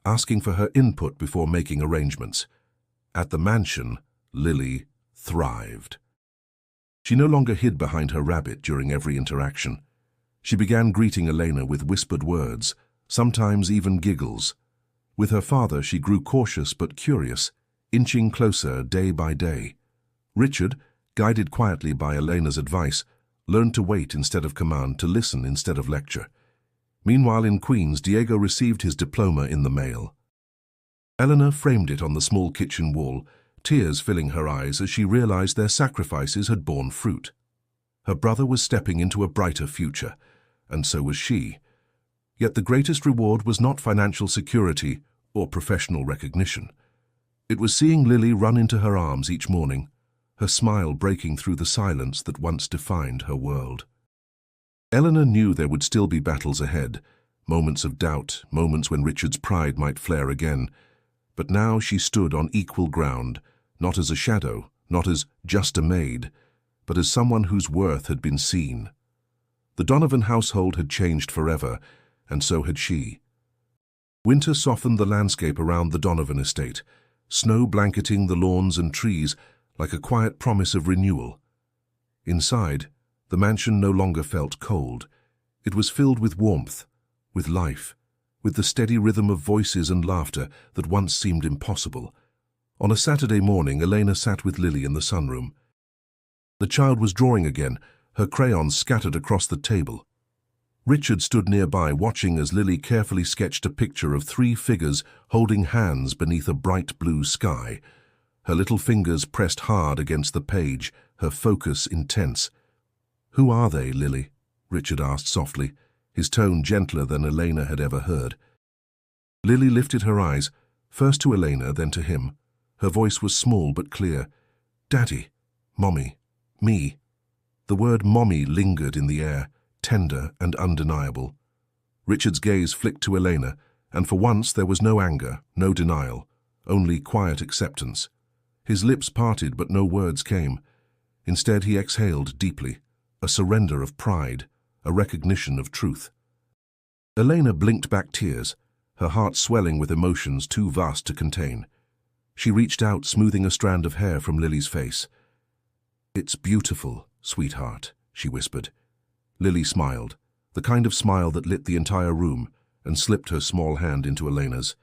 asking for her input before making arrangements. At the mansion, Lily thrived. She no longer hid behind her rabbit during every interaction. She began greeting Elena with whispered words, sometimes even giggles. With her father, she grew cautious but curious, inching closer day by day. Richard, guided quietly by Elena's advice, learned to wait instead of command, to listen instead of lecture. Meanwhile, in Queens, Diego received his diploma in the mail. Eleanor framed it on the small kitchen wall, tears filling her eyes as she realized their sacrifices had borne fruit. Her brother was stepping into a brighter future, and so was she. Yet the greatest reward was not financial security or professional recognition. It was seeing Lily run into her arms each morning, her smile breaking through the silence that once defined her world. Eleanor knew there would still be battles ahead, moments of doubt, moments when Richard's pride might flare again. But now she stood on equal ground, not as a shadow, not as just a maid, but as someone whose worth had been seen. The Donovan household had changed forever, and so had she. Winter softened the landscape around the Donovan estate, snow blanketing the lawns and trees like a quiet promise of renewal. Inside, the mansion no longer felt cold. It was filled with warmth, with life, with the steady rhythm of voices and laughter that once seemed impossible. On a Saturday morning, Elena sat with Lily in the sunroom. The child was drawing again, her crayons scattered across the table. Richard stood nearby watching as Lily carefully sketched a picture of 3 figures holding hands beneath a bright blue sky. Her little fingers pressed hard against the page, her focus intense. "Who are they, Lily?" Richard asked softly, his tone gentler than Elena had ever heard. Lily lifted her eyes, first to Elena, then to him. Her voice was small but clear. "Daddy, Mommy, me." The word Mommy lingered in the air, tender and undeniable. Richard's gaze flicked to Elena, and for once there was no anger, no denial, only quiet acceptance. His lips parted, but no words came. Instead, he exhaled deeply, a surrender of pride, a recognition of truth. Elena blinked back tears, her heart swelling with emotions too vast to contain. She reached out, smoothing a strand of hair from Lily's face. "It's beautiful, sweetheart," she whispered. Lily smiled, the kind of smile that lit the entire room, and slipped her small hand into Elena's.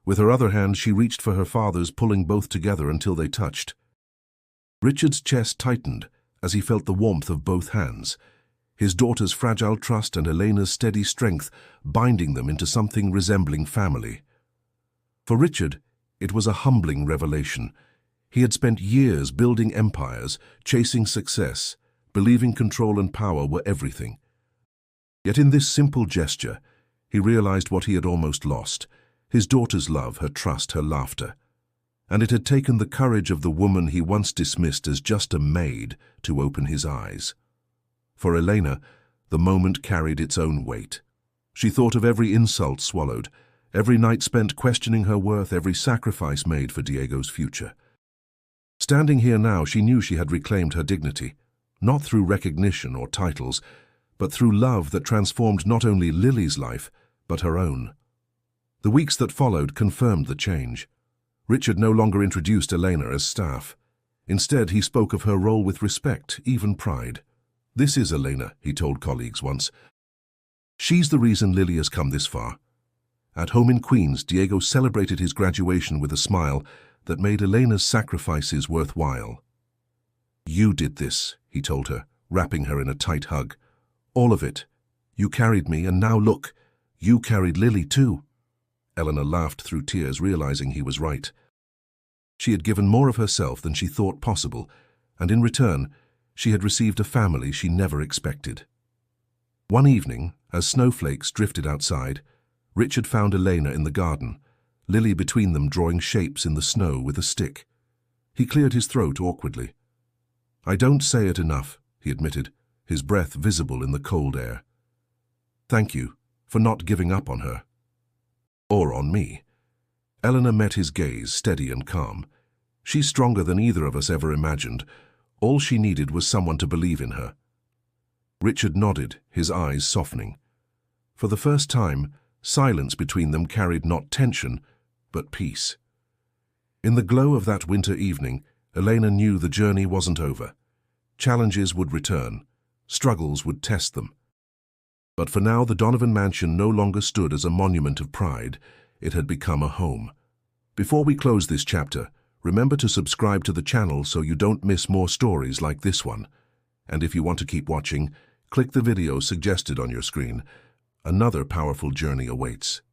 With her other hand, she reached for her father's, pulling both together until they touched. Richard's chest tightened as he felt the warmth of both hands, his daughter's fragile trust and Elena's steady strength binding them into something resembling family. For Richard, it was a humbling revelation. He had spent years building empires, chasing success, believing control and power were everything. Yet in this simple gesture, he realized what he had almost lost: his daughter's love, her trust, her laughter. And it had taken the courage of the woman he once dismissed as just a maid to open his eyes. For Elena, the moment carried its own weight. She thought of every insult swallowed, every night spent questioning her worth, every sacrifice made for Diego's future. Standing here now, she knew she had reclaimed her dignity, not through recognition or titles, but through love that transformed not only Lily's life, but her own. The weeks that followed confirmed the change. Richard no longer introduced Elena as staff. Instead, he spoke of her role with respect, even pride. "This is Elena," he told colleagues once. "She's the reason Lily has come this far." At home in Queens, Diego celebrated his graduation with a smile that made Elena's sacrifices worthwhile. "You did this," he told her, wrapping her in a tight hug. "All of it. You carried me, and now look, you carried Lily too." Elena laughed through tears, realizing he was right. She had given more of herself than she thought possible, and in return, she had received a family she never expected. One evening, as snowflakes drifted outside, Richard found Elena in the garden, Lily between them drawing shapes in the snow with a stick. He cleared his throat awkwardly. "I don't say it enough," he admitted, his breath visible in the cold air. "Thank you for not giving up on her. Or on me." Elena met his gaze, steady and calm. "She's stronger than either of us ever imagined. All she needed was someone to believe in her." Richard nodded, his eyes softening. For the first time, silence between them carried not tension, but peace. In the glow of that winter evening, Elena knew the journey wasn't over. Challenges would return, struggles would test them. But for now, the Donovan mansion no longer stood as a monument of pride. It had become a home. Before we close this chapter, remember to subscribe to the channel so you don't miss more stories like this one. And if you want to keep watching, click the video suggested on your screen. Another powerful journey awaits.